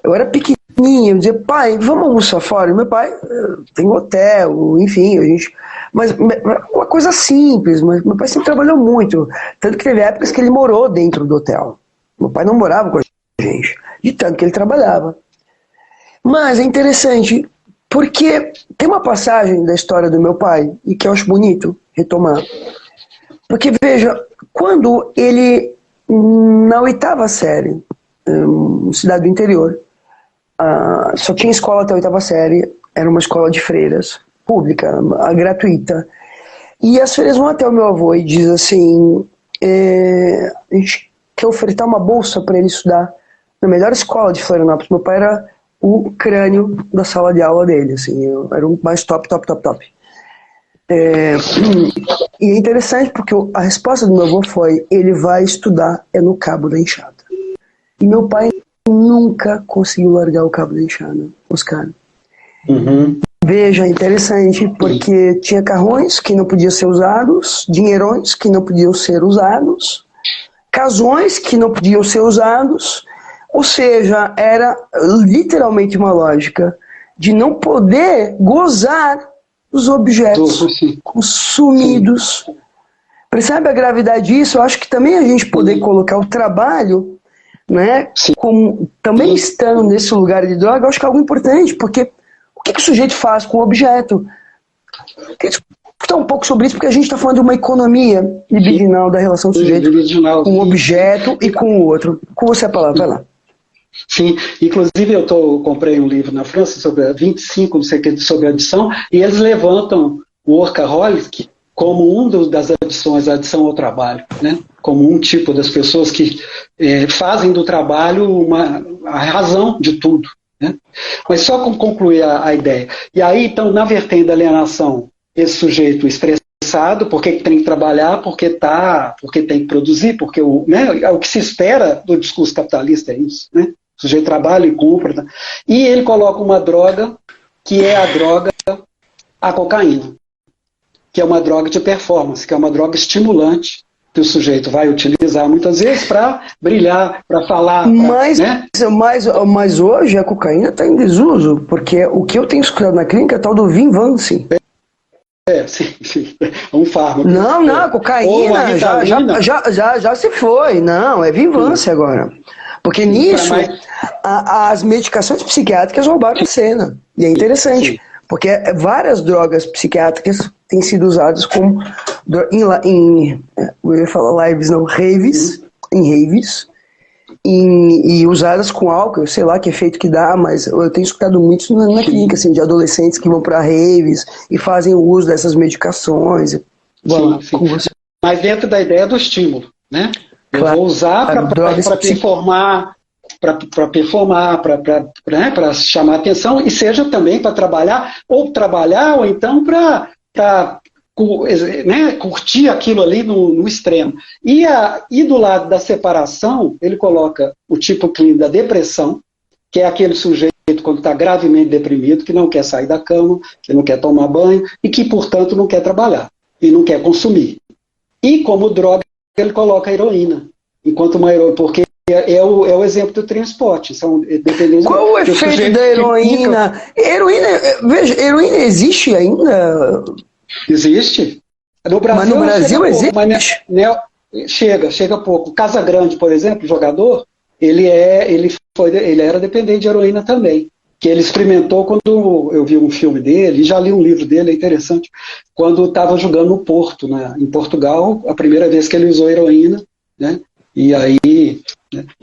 Eu era pequenininho, pequenininha, eu dizia, pai, vamos almoçar fora? E meu pai tem hotel, enfim, a gente... Mas uma coisa simples, mas meu pai sempre trabalhou muito. Tanto que teve épocas que ele morou dentro do hotel. Meu pai não morava com a gente, de tanto que ele trabalhava. Mas é interessante, porque tem uma passagem da história do meu pai, e que eu acho bonito retomar. Porque, veja, quando ele, na 8ª série, cidade do interior, só tinha escola até a 8ª série, era uma escola de freiras, pública, gratuita. E as freiras vão até o meu avô e diz assim, a gente quer ofertar uma bolsa para ele estudar na melhor escola de Florianópolis. Meu pai era o crânio da sala de aula dele, assim, era o mais top. E é interessante porque a resposta do meu avô foi, ele vai estudar no Cabo da Enxada. E meu pai nunca conseguiu largar o Cabo da Enxada, Oscar. Uhum. Veja, interessante, porque tinha carrões que não podiam ser usados, dinheirões que não podiam ser usados, casões que não podiam ser usados, ou seja, era literalmente uma lógica de não poder gozar dos objetos consumidos. Percebe a gravidade disso? Eu acho que também a gente poder colocar o trabalho, né, como, também estando nesse lugar de droga, eu acho que é algo importante, porque o que o sujeito faz com o objeto? Queria discutir um pouco sobre isso, porque a gente está falando de uma economia libidinal da relação do sujeito com o objeto e com o outro. Com você a palavra, vai lá. Sim, inclusive comprei um livro na França sobre 25, não sei o que, sobre adição, e eles levantam o workaholic como das adições, a adição ao trabalho, né? Como um tipo das pessoas que fazem do trabalho a razão de tudo. Né? Mas só concluir a ideia. E aí, então, na vertente da alienação, esse sujeito estressado, porque tem que trabalhar, porque tem que produzir, porque o que se espera do discurso capitalista é isso, né? O sujeito trabalha e compra. Tá? E ele coloca uma droga, que é a cocaína, que é uma droga de performance, que é uma droga estimulante, que o sujeito vai utilizar muitas vezes para brilhar, para falar. Mas hoje a cocaína está em desuso, porque o que eu tenho escutado na clínica é tal do Vinvance. Sim. Um fármaco. Não, a cocaína já se foi. Não, é Vinvance agora. Porque nisso, as medicações psiquiátricas roubaram a cena. E é interessante, porque várias drogas psiquiátricas têm sido usadas como eu ia falar lives, não, raves, e usadas com álcool, sei lá que efeito que dá, mas eu tenho escutado muito isso na clínica, assim, de adolescentes que vão para raves e fazem o uso dessas medicações. Sim. Mas dentro da ideia do estímulo, né? Eu vou usar para performar, para chamar atenção, e seja também para trabalhar, ou então para curtir aquilo ali no extremo. E do lado da separação, ele coloca o tipo clínico da depressão, que é aquele sujeito quando está gravemente deprimido, que não quer sair da cama, que não quer tomar banho, e que, portanto, não quer trabalhar, e não quer consumir. E como droga, ele coloca a heroína, porque é o exemplo do transporte. Qual o efeito da heroína? Heroína existe ainda? Existe. No Brasil, mas no Brasil existe? Chega pouco. Casagrande, por exemplo, jogador, ele era dependente de heroína também. Que ele experimentou quando eu vi um filme dele, e já li um livro dele, é interessante, quando estava jogando no Porto, né, em Portugal, a primeira vez que ele usou heroína, né, e aí...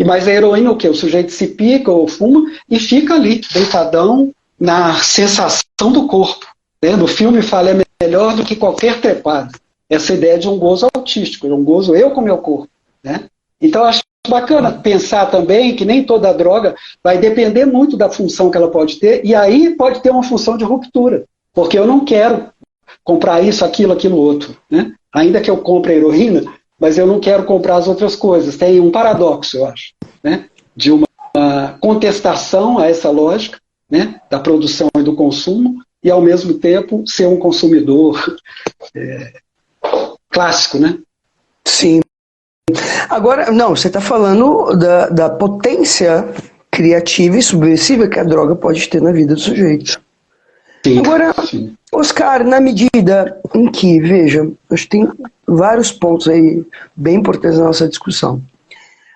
Mas a heroína o quê? O sujeito se pica ou fuma e fica ali, deitadão, na sensação do corpo. Né? No filme fala, é melhor do que qualquer trepada. Essa ideia de um gozo autístico, um gozo eu com meu corpo. Né? Então eu acho bacana pensar também que nem toda droga vai depender muito da função que ela pode ter, e aí pode ter uma função de ruptura, porque eu não quero comprar isso, aquilo, outro. Né? Ainda que eu compre a heroína, mas eu não quero comprar as outras coisas. Tem um paradoxo, eu acho, né? De uma contestação a essa lógica, né? Da produção e do consumo, e ao mesmo tempo ser um consumidor clássico, né? Sim. Agora, não, você está falando da potência criativa e subversiva que a droga pode ter na vida do sujeito. Sim, agora, sim. Oscar, na medida em que, veja, acho que tem vários pontos aí bem importantes na nossa discussão.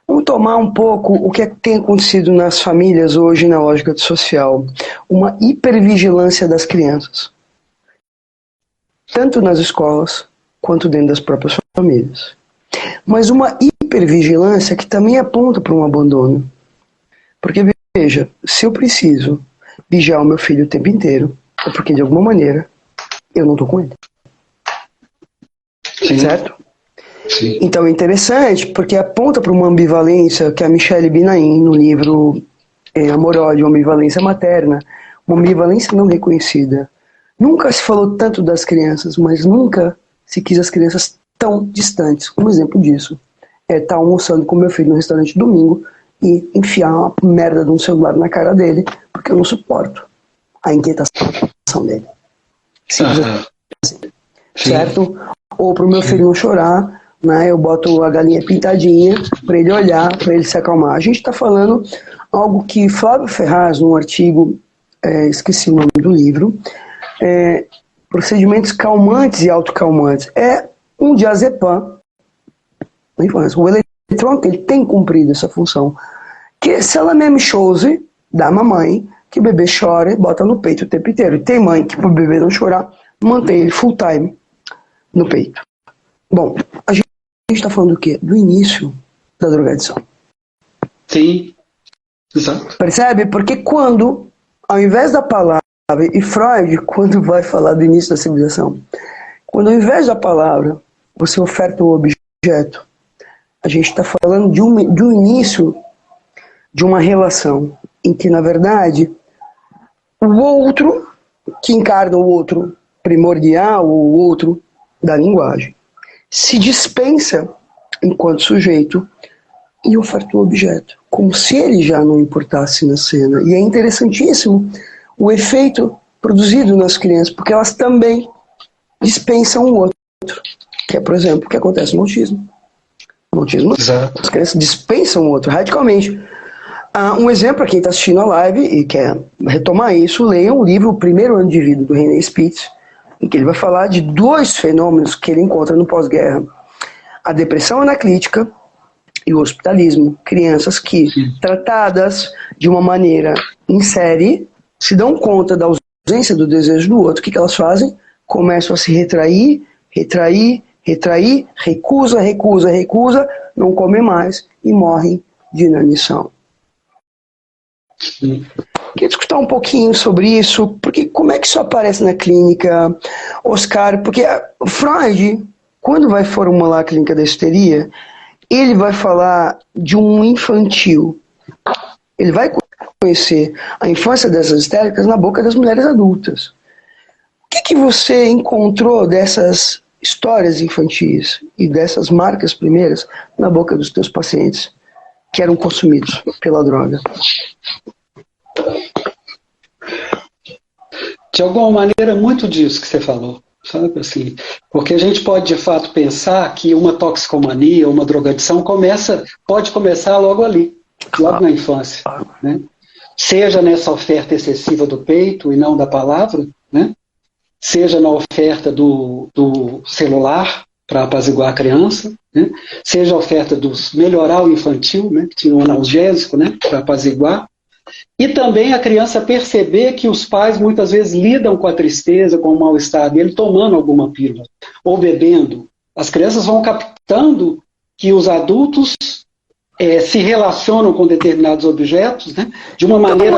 Vamos tomar um pouco o que tem acontecido nas famílias hoje na lógica social. Uma hipervigilância das crianças. Tanto nas escolas, quanto dentro das próprias famílias. Mas uma hipervigilância que também aponta para um abandono. Porque, veja, se eu preciso vigiar o meu filho o tempo inteiro, é porque, de alguma maneira, eu não estou com ele. Sim. Certo? Sim. Então é interessante, porque aponta para uma ambivalência que a Michelle Binaim, no livro Amor e Ódio, Ambivalência Materna, uma ambivalência não reconhecida. Nunca se falou tanto das crianças, mas nunca se quis as crianças tão distantes. Um exemplo disso é estar almoçando com meu filho no restaurante domingo e enfiar uma merda de um celular na cara dele, porque eu não suporto a inquietação dele. Simples assim. Certo? Ou para o meu filho não chorar, né, eu boto a galinha pintadinha para ele olhar, para ele se acalmar. A gente está falando algo que Flávio Ferraz, num artigo, esqueci o nome do livro, procedimentos calmantes e autocalmantes, é um diazepam. O eletrônico ele tem cumprido essa função. Que se ela mesmo chose da mamãe, que o bebê chora e bota no peito o tempo inteiro. E tem mãe que, para o bebê não chorar, mantém ele full time no peito. Bom, a gente está falando do quê? Do início da drogadição. Sim, exato. Percebe? Porque quando, ao invés da palavra, e Freud, quando vai falar do início da civilização, quando ao invés da palavra você oferta um objeto, a gente está falando de um início de uma relação em que, na verdade, o outro, que encarna o outro primordial, o outro da linguagem, se dispensa enquanto sujeito e oferta o objeto, como se ele já não importasse na cena. E é interessantíssimo o efeito produzido nas crianças, porque elas também dispensam o outro, que é, por exemplo, o que acontece no autismo. No autismo, exato. As crianças dispensam o outro radicalmente. Um exemplo para quem está assistindo a live e quer retomar isso, leia o livro O Primeiro Ano de Vida, do René Spitz, em que ele vai falar de dois fenômenos que ele encontra no pós-guerra. A depressão analítica e o hospitalismo. Crianças que, tratadas de uma maneira em série, se dão conta da ausência do desejo do outro. O que elas fazem? Começam a se retrair, recusa, não comem mais e morrem de inanição. Queria discutir um pouquinho sobre isso, porque como é que isso aparece na clínica, Oscar? Porque Freud, quando vai formular a clínica da histeria, ele vai falar de um infantil. Ele vai conhecer a infância dessas histéricas na boca das mulheres adultas. O que você encontrou dessas histórias infantis e dessas marcas primeiras na boca dos teus pacientes que eram consumidos pela droga? De alguma maneira, muito disso que você falou, sabe, assim, porque a gente pode, de fato, pensar que uma toxicomania, uma drogadição pode começar logo ali, logo na infância, né? Seja nessa oferta excessiva do peito e não da palavra, né? Seja na oferta do celular para apaziguar a criança, né? Seja a oferta do melhoral infantil, né? Que tinha um analgésico, né? Para apaziguar. E também a criança perceber que os pais muitas vezes lidam com a tristeza, com o mal-estar dele, tomando alguma pílula, ou bebendo. As crianças vão captando que os adultos se relacionam com determinados objetos, né, de uma maneira...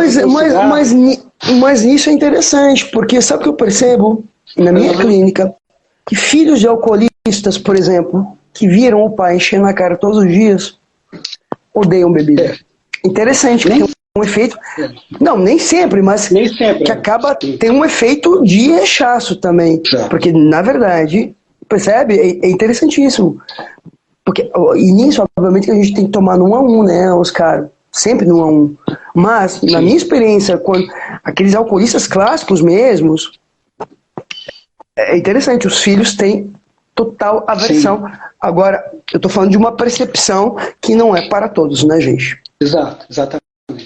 Mas isso é interessante, porque sabe o que eu percebo na minha clínica? Que filhos de alcoolistas, por exemplo, que viram o pai enchendo a cara todos os dias, odeiam bebida. Interessante, porque um efeito... Não, nem sempre, mas nem sempre, que acaba tem um efeito de rechaço também. Porque, na verdade, percebe? É interessantíssimo. Porque, e nisso, obviamente, que a gente tem que tomar no 1 a 1, né, Oscar? Sempre no 1 a 1. Mas, na minha experiência, quando aqueles alcoolistas clássicos mesmos, é interessante, os filhos têm total aversão. Sim. Agora, eu estou falando de uma percepção que não é para todos, né, gente? Exato, exatamente.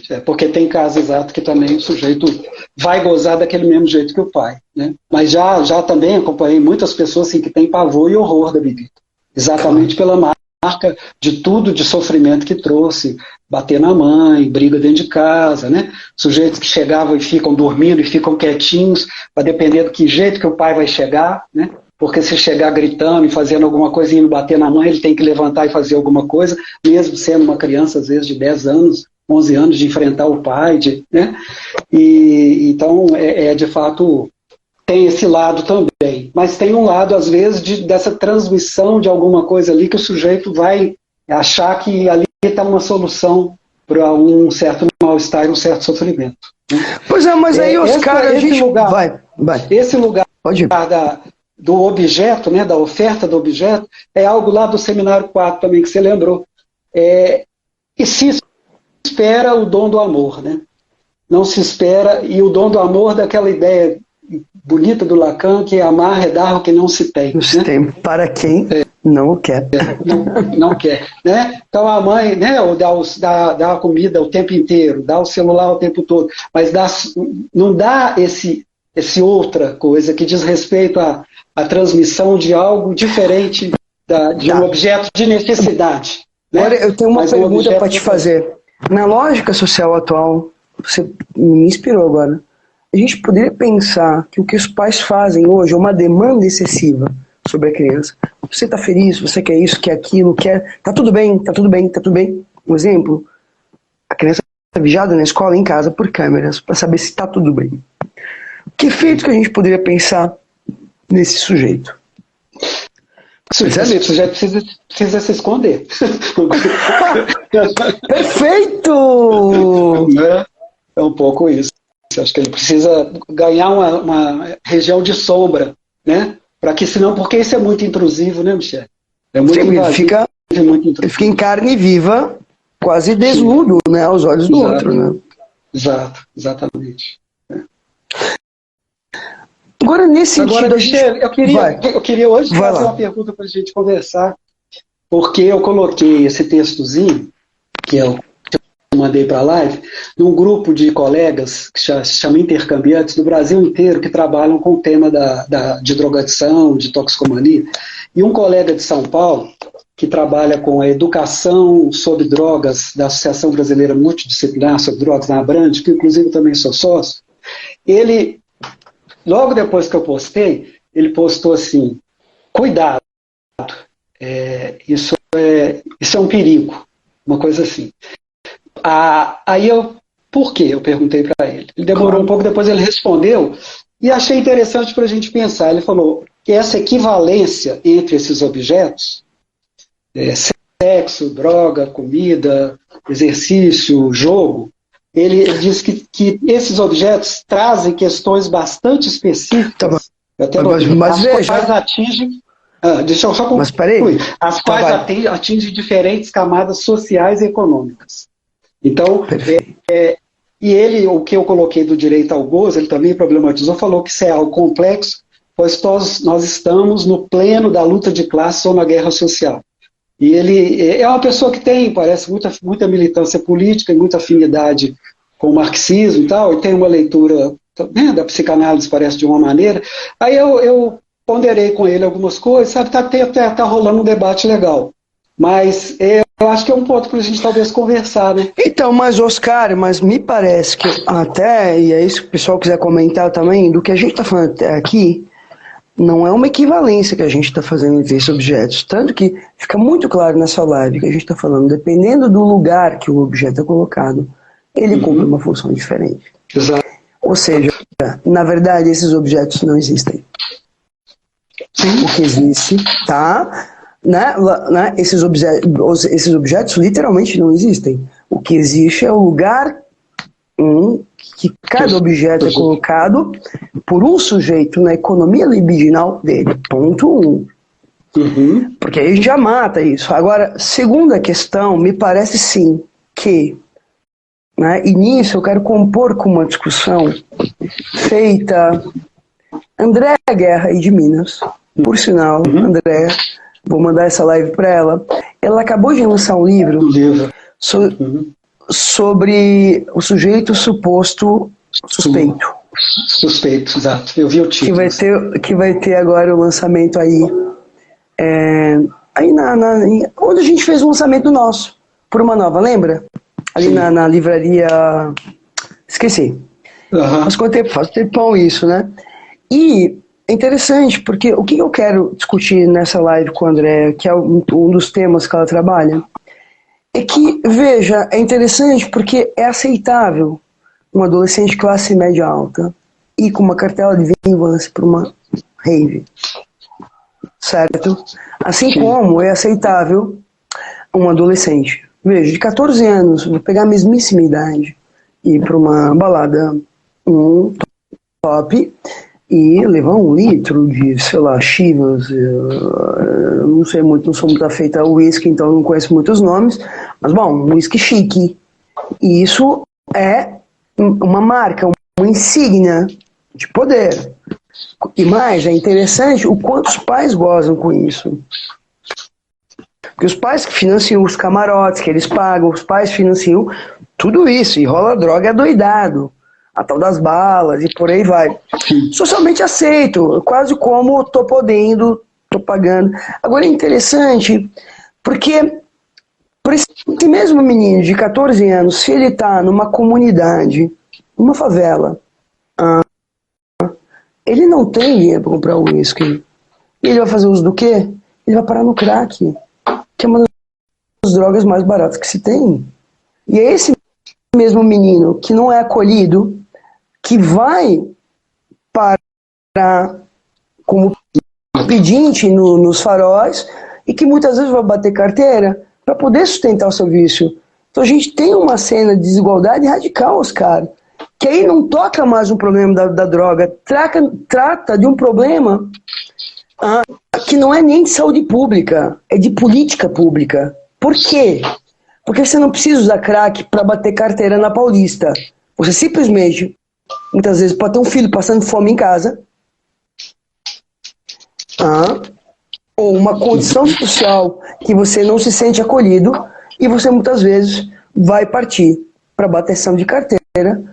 exatamente. Porque tem caso exato que também o sujeito vai gozar daquele mesmo jeito que o pai, né? Mas já também acompanhei muitas pessoas assim, que têm pavor e horror da bebida. Exatamente pela marca de tudo de sofrimento que trouxe. Bater na mãe, briga dentro de casa, né? Sujeitos que chegavam e ficam dormindo e ficam quietinhos, para depender do que jeito que o pai vai chegar, né? Porque se chegar gritando e fazendo alguma coisa e indo bater na mãe, ele tem que levantar e fazer alguma coisa, mesmo sendo uma criança, às vezes, de 10 anos, 11 anos, de enfrentar o pai, né? Então, de fato, tem esse lado também. Mas tem um lado, às vezes, dessa transmissão de alguma coisa ali que o sujeito vai achar que ali está uma solução para um certo mal-estar e um certo sofrimento. Né? Pois é, mas aí, Oscar, a gente... Vai. Esse lugar do objeto, né, da oferta do objeto, é algo lá do Seminário 4 também, que você lembrou. E se espera o dom do amor, né? Não se espera, e o dom do amor daquela ideia bonita do Lacan, que é amar é dar o que não se tem. Não se tem para quem não o quer. Não quer. Né? Então a mãe, né, dá a comida o tempo inteiro, dá o celular o tempo todo, mas não dá esse outra coisa que diz respeito à transmissão de algo diferente de um objeto de necessidade. Né? Agora, eu tenho uma pergunta para te fazer. Na lógica social atual, você me inspirou agora, a gente poderia pensar que o que os pais fazem hoje é uma demanda excessiva sobre a criança. Você está feliz, você quer isso, quer aquilo, quer... Tá tudo bem, tá tudo bem, tá tudo bem. Um exemplo, a criança é vigiada na escola e em casa por câmeras, para saber se está tudo bem. Que efeito que a gente poderia pensar nesse sujeito? O sujeito precisa se esconder. Perfeito! É um pouco isso. Acho que ele precisa ganhar uma região de sombra, né? Para que senão, porque isso é muito intrusivo, né, Michel? É muito invasivo, muito intrusivo. Ele fica em carne viva, quase desnudo, né, aos olhos do outro, né? Exatamente. Agora, nesse sentido... Michel, eu queria hoje fazer uma pergunta para a gente conversar, porque eu coloquei esse textozinho, que eu mandei para a live, num grupo de colegas que se chama Intercambiantes do Brasil inteiro, que trabalham com o tema de drogadição, de toxicomania. E um colega de São Paulo, que trabalha com a educação sobre drogas da Associação Brasileira Multidisciplinar sobre Drogas, na Abrande, que inclusive também sou sócio, ele, logo depois que eu postei, ele postou assim: cuidado, isso é um perigo, uma coisa assim. Aí por quê? Eu perguntei para ele. Ele demorou um pouco, depois ele respondeu, e achei interessante para a gente pensar. Ele falou que essa equivalência entre esses objetos, sexo, droga, comida, exercício, jogo, ele diz que esses objetos trazem questões bastante específicas, as quais atingem... deixa eu só concluir. As quais atingem diferentes camadas sociais e econômicas. Então, e ele, o que eu coloquei do direito ao gozo, ele também problematizou, falou que isso é algo complexo, pois nós estamos no pleno da luta de classes ou na guerra social. E ele é uma pessoa que parece, muita militância política e muita afinidade com o marxismo e tal, e tem uma leitura, né, da psicanálise, parece, de uma maneira. Aí eu ponderei com ele algumas coisas, sabe, tá rolando um debate legal. Mas eu acho que é um ponto para a gente talvez conversar, né? Então, mas Oscar, me parece que até, e é isso que o pessoal quiser comentar também, do que a gente está falando até aqui, não é uma equivalência que a gente está fazendo entre esses objetos. Tanto que fica muito claro nessa live que a gente está falando, dependendo do lugar que o objeto é colocado, ele cumpre uma função diferente. Exato. Ou seja, na verdade, esses objetos não existem. O que existe, tá? Né, esses objetos literalmente não existem. O que existe é o lugar que cada objeto é colocado por um sujeito na economia libidinal dele. Ponto 1. Porque aí já mata isso. Agora, segunda questão, me parece sim que, né, e nisso eu quero compor com uma discussão feita Andréa Guerra e de Minas, por sinal, Andréa, vou mandar essa live para ela. Ela acabou de lançar um livro sobre o sujeito suposto suspeito. Suspeito, exato. Eu vi o título. Que vai ter agora o lançamento aí. Aí onde a gente fez o lançamento nosso, por uma nova, lembra? Ali na livraria. Esqueci. Faz tempão isso, né? E é interessante, porque o que eu quero discutir nessa live com a Andréa, que é um dos temas que ela trabalha, é que, veja, é interessante porque é aceitável um adolescente classe média alta ir com uma cartela de vingança para uma rave, certo? Assim como é aceitável um adolescente, veja, de 14 anos, vou pegar a mesmíssima idade, ir para uma balada, top, e levar 1 litro de, sei lá, Chivas, não sei muito, não sou muito afeita ao whisky, então não conheço muitos nomes, mas bom, um whisky chique. E isso é uma marca, uma insígnia de poder. E mais, é interessante o quanto os pais gozam com isso. Porque os pais que financiam os camarotes, que eles pagam, os pais financiam tudo isso, e rola droga adoidado. A tal das balas e por aí vai. Socialmente aceito, quase como tô podendo, tô pagando. Agora é interessante, porque por esse mesmo menino de 14 anos, se ele tá numa comunidade, numa favela, ele não tem dinheiro para comprar um uísque. E ele vai fazer uso do quê? Ele vai parar no crack, que é uma das drogas mais baratas que se tem. E é esse mesmo menino que não é acolhido, que vai parar como pedinte nos faróis e que muitas vezes vai bater carteira para poder sustentar o seu vício. Então a gente tem uma cena de desigualdade radical, Oscar, que aí não toca mais um problema da droga, trata de um problema que não é nem de saúde pública, é de política pública. Por quê? Porque você não precisa usar crack para bater carteira na Paulista. Você simplesmente, muitas vezes, pode ter um filho passando fome em casa, ou uma condição social que você não se sente acolhido, e você muitas vezes vai partir para bateção de carteira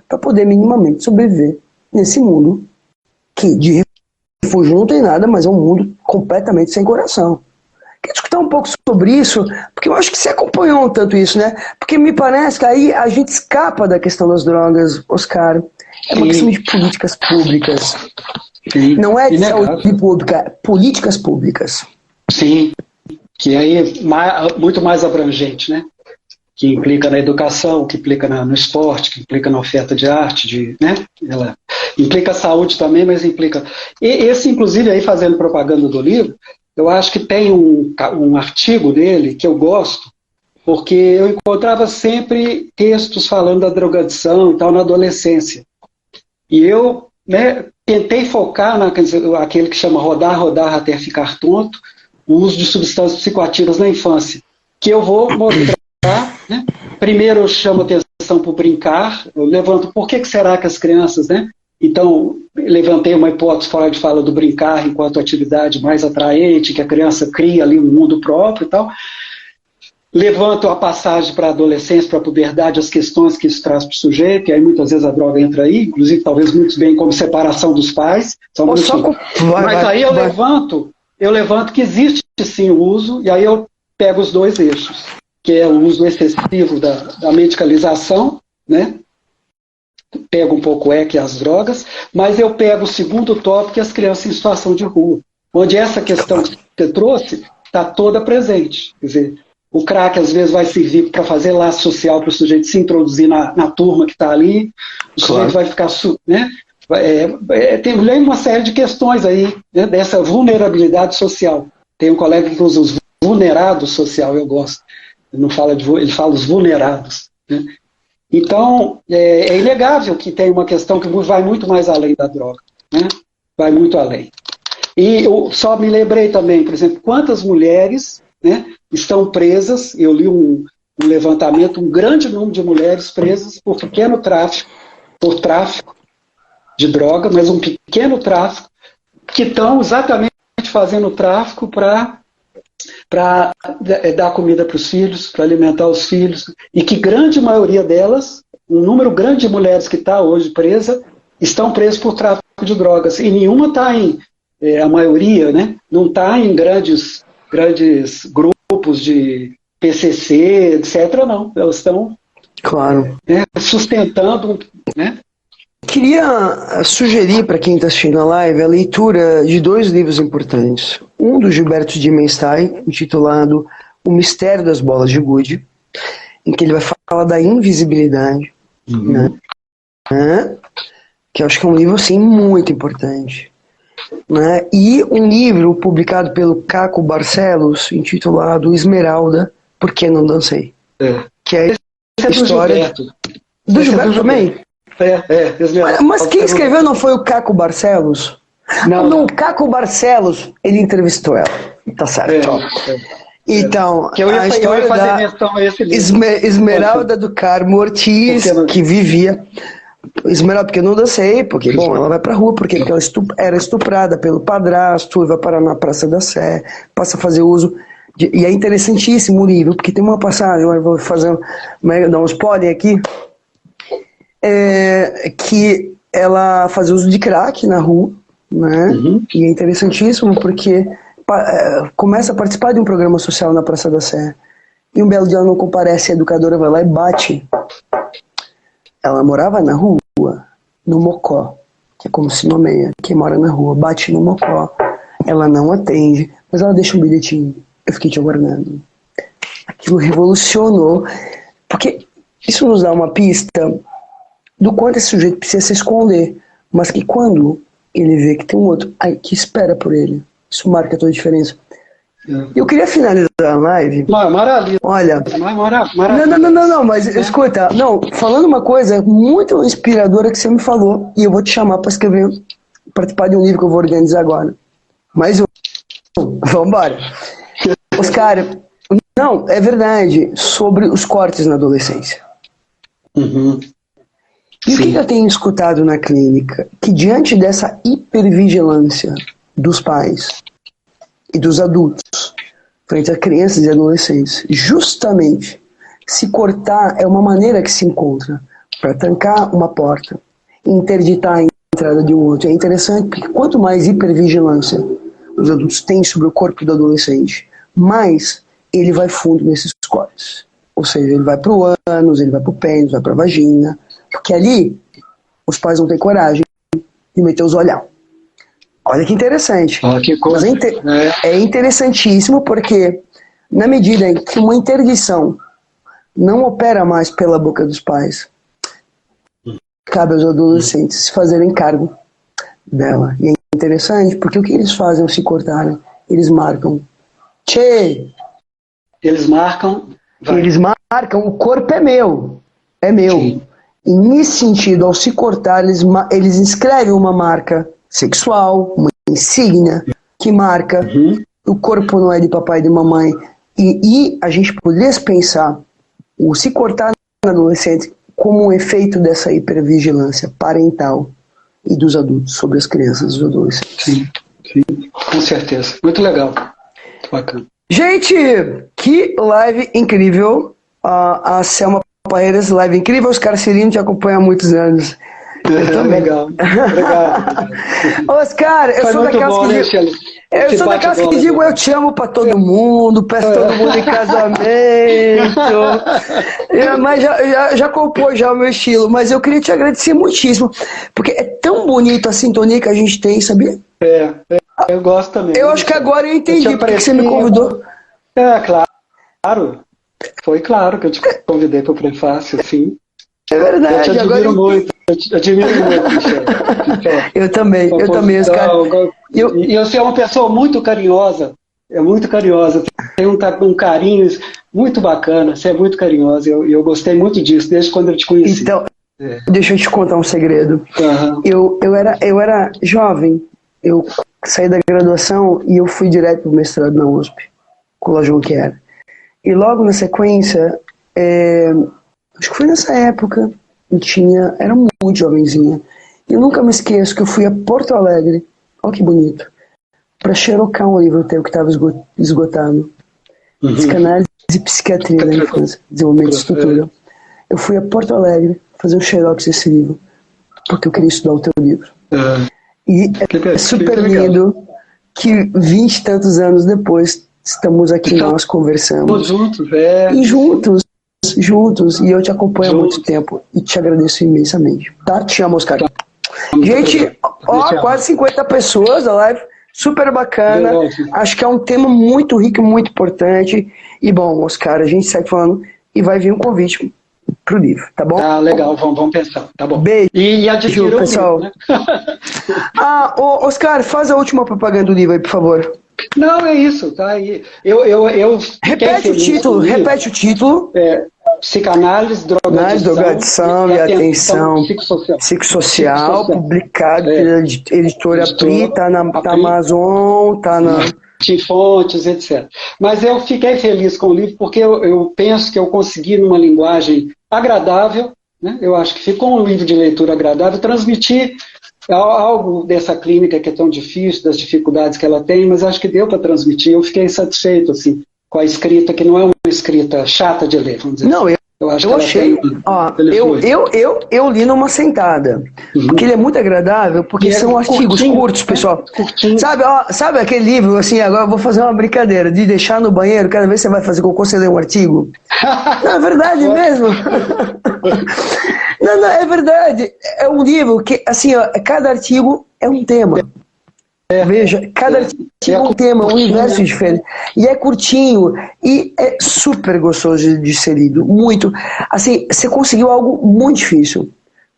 para poder minimamente sobreviver nesse mundo que de refúgio não tem nada, mas é um mundo completamente sem coração. Quero discutir um pouco sobre isso, porque eu acho que você acompanhou um tanto isso, né? Porque me parece que aí a gente escapa da questão das drogas, Oscar. É uma questão de políticas públicas. Sim. Não é de saúde pública, é políticas públicas. Sim, que aí é muito mais abrangente, né? Que implica na educação, que implica no esporte, que implica na oferta de arte, né? Ela implica a saúde também, mas implica... E esse, inclusive, aí fazendo propaganda do livro, eu acho que tem um artigo dele que eu gosto, porque eu encontrava sempre textos falando da drogadição e tal na adolescência. E eu, né, tentei focar naquele que chama rodar, rodar até ficar tonto, o uso de substâncias psicoativas na infância, que eu vou mostrar, né? Primeiro eu chamo atenção para o brincar, eu levanto por que será que as crianças, né? Então, levantei uma hipótese fora de fala do brincar enquanto atividade mais atraente, que a criança cria ali um mundo próprio e tal. Levanto a passagem para a adolescência, para a puberdade, as questões que isso traz para o sujeito, e aí muitas vezes a droga entra aí, inclusive talvez muitos bem como separação dos pais. Mas aí eu levanto que existe sim o uso, e aí eu pego os dois eixos, que é o uso excessivo da medicalização, né? Pego um pouco o EC e as drogas, mas eu pego o segundo tópico, que é as crianças em situação de rua, onde essa questão que você trouxe está toda presente. Quer dizer, o crack às vezes vai servir para fazer laço social para o sujeito se introduzir na turma que está ali, o sujeito vai ficar... Né? Tem uma série de questões aí, né, dessa vulnerabilidade social. Tem um colega que usa os vulnerados social, eu gosto. Ele fala os vulnerados, né? Então, é inegável que tem uma questão que vai muito mais além da droga, né? Vai muito além. E eu só me lembrei também, por exemplo, quantas mulheres, né, estão presas. Eu li um levantamento, um grande número de mulheres presas por tráfico de droga, mas um pequeno tráfico, que estão exatamente fazendo tráfico para para dar comida para os filhos, para alimentar os filhos, e que grande maioria delas, um número grande de mulheres que está hoje presa, estão presas por tráfico de drogas, e nenhuma está a maioria, né, não está em grandes grupos de PCC, etc., não, elas estão claro, sustentando, né. Queria sugerir para quem está assistindo a live a leitura de 2 livros importantes. Um do Gilberto Dimenstein, intitulado O Mistério das Bolas de Gude, em que ele vai falar da invisibilidade, né? Que eu acho que é um livro assim, muito importante. Né? E um livro publicado pelo Caco Barcelos, intitulado Esmeralda, Por que Não Dancei? Que é a história do Gilberto também. Mas quem escreveu não foi o Caco Barcelos? Não, o Caco Barcelos, ele entrevistou ela. Tá certo. Então, que eu ia, a história da Esmeralda do Carmo Ortiz, que vivia... Esmeralda, porque eu não dancei, porque, bom, ela vai pra rua, porque ela era estuprada pelo padrasto, vai parar na Praça da Sé, passa a fazer uso... E é interessantíssimo o livro, porque tem uma passagem, eu vou dar um spoiler aqui, que ela fazia uso de crack na rua, né? E é interessantíssimo porque começa a participar de um programa social na Praça da Sé, e um belo dia ela não comparece, a educadora vai lá e bate. Ela morava na rua, no Mocó, que é como se nomeia, quem mora na rua, bate no Mocó, ela não atende, mas ela deixa um bilhetinho, eu fiquei te aguardando. Aquilo revolucionou, porque isso nos dá uma pista do quanto esse sujeito precisa se esconder, mas que quando ele vê que tem um outro que espera por ele, isso marca toda a diferença. Eu queria finalizar a live. Maravilha. Olha, maravilha. Não, mas escuta, falando uma coisa muito inspiradora que você me falou, e eu vou te chamar para participar de um livro que eu vou organizar agora. Mais um. Vambora. Oscar, não, é verdade, sobre os cortes na adolescência. E o que eu tenho escutado na clínica? Que diante dessa hipervigilância dos pais e dos adultos frente a crianças e adolescentes, justamente se cortar é uma maneira que se encontra para trancar uma porta, interditar a entrada de um outro. É interessante porque quanto mais hipervigilância os adultos têm sobre o corpo do adolescente, mais ele vai fundo nesses cortes. Ou seja, ele vai para o ânus, ele vai para o pênis, vai para a vagina, porque ali os pais não têm coragem de meter os olhão. Olha que interessante. Que coisa. Mas é interessantíssimo porque na medida em que uma interdição não opera mais pela boca dos pais, cabe aos adolescentes se fazerem cargo dela. E é interessante porque o que eles fazem ao se cortarem? Eles marcam. Eles marcam. Eles marcam, o corpo é meu. É meu. Sim. E nesse sentido, ao se cortar, eles inscrevem uma marca sexual, uma insígnia, que marca o corpo não é de papai e de mamãe. E a gente poderia pensar o se cortar na adolescente como um efeito dessa hipervigilância parental e dos adultos sobre as crianças e os adolescentes. Sim, com certeza. Muito legal. Muito bacana. Gente, que live incrível. A Selma Paeiras, live incrível. Oscar Cirino te acompanha há muitos anos. Eu também. Legal. Obrigado. Oscar, eu sou daquelas que digo eu te amo pra todo mundo, peço todo mundo em casamento. Mas já compôs já o meu estilo. Mas eu queria te agradecer muitíssimo, porque é tão bonito a sintonia que a gente tem, sabia? Eu gosto também. Eu acho que agora eu entendi porque você me convidou. Claro. Foi claro que eu te convidei para o prefácio, sim. É verdade. Eu te admiro muito. Michel. Eu também, Oscar. E você é uma pessoa muito carinhosa. Tem um carinho muito bacana. Você é muito carinhosa. Eu gostei muito disso, desde quando eu te conheci. Então, deixa eu te contar um segredo. Eu era jovem. Eu saí da graduação e eu fui direto para o mestrado na USP, com o João que era. E logo na sequência, acho que foi nessa época, era muito jovenzinha. E eu nunca me esqueço que eu fui a Porto Alegre, olha que bonito, para xerocar um livro teu que estava esgotado. Psicanálise e psiquiatria da infância, desenvolvimento de estrutura. Eu fui a Porto Alegre fazer um xerox desse livro, porque eu queria estudar o teu livro. E é super lindo que 20 e tantos anos depois estamos aqui, então, nós conversamos. Juntos, E juntos, e eu te acompanho há muito tempo e te agradeço imensamente. Tá? Te amo, Oscar. Gente, quase 50 pessoas da live, super bacana. Acho que é um tema muito rico, muito importante. E bom, Oscar, a gente segue falando e vai vir um convite pro livro, tá bom? Tá, legal, vamos pensar, tá bom. Beijo, e adquira pessoal. Livro, né? Oscar, faz a última propaganda do livro aí, por favor. Não, é isso, tá aí. Repete o título. Psicanálise, drogadição e atenção psicossocial, publicado pela editora Pri, tá na Amazon, tá na... Tim Fontes, etc. Mas eu fiquei feliz com o livro porque eu penso que eu consegui, numa linguagem agradável, né? Eu acho que ficou um livro de leitura agradável, transmitir algo dessa clínica que é tão difícil, das dificuldades que ela tem, mas acho que deu para transmitir. Eu fiquei satisfeito assim, com a escrita, que não é uma escrita chata de ler, vamos dizer. Não, assim. Eu achei, eu li numa sentada, porque ele é muito agradável, porque são artigos curtos, pessoal. Sabe aquele livro, assim, agora eu vou fazer uma brincadeira, de deixar no banheiro, cada vez que você vai fazer cocô, você lê um artigo? Não, é verdade mesmo. Não, é verdade. É um livro que, assim, cada artigo é um tema. Veja, cada artigo é um tema, um universo diferente. E é curtinho, e é super gostoso de ser lido. Muito. Assim, você conseguiu algo muito difícil.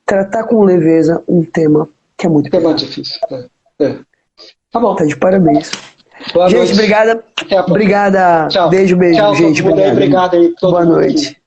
Tratar com leveza um tema que é muito difícil. Tá bom. Tá de parabéns. Boa gente, noite. obrigada. Obrigada. Tchau. Beijo, Tchau, gente. Obrigado aí. Boa noite.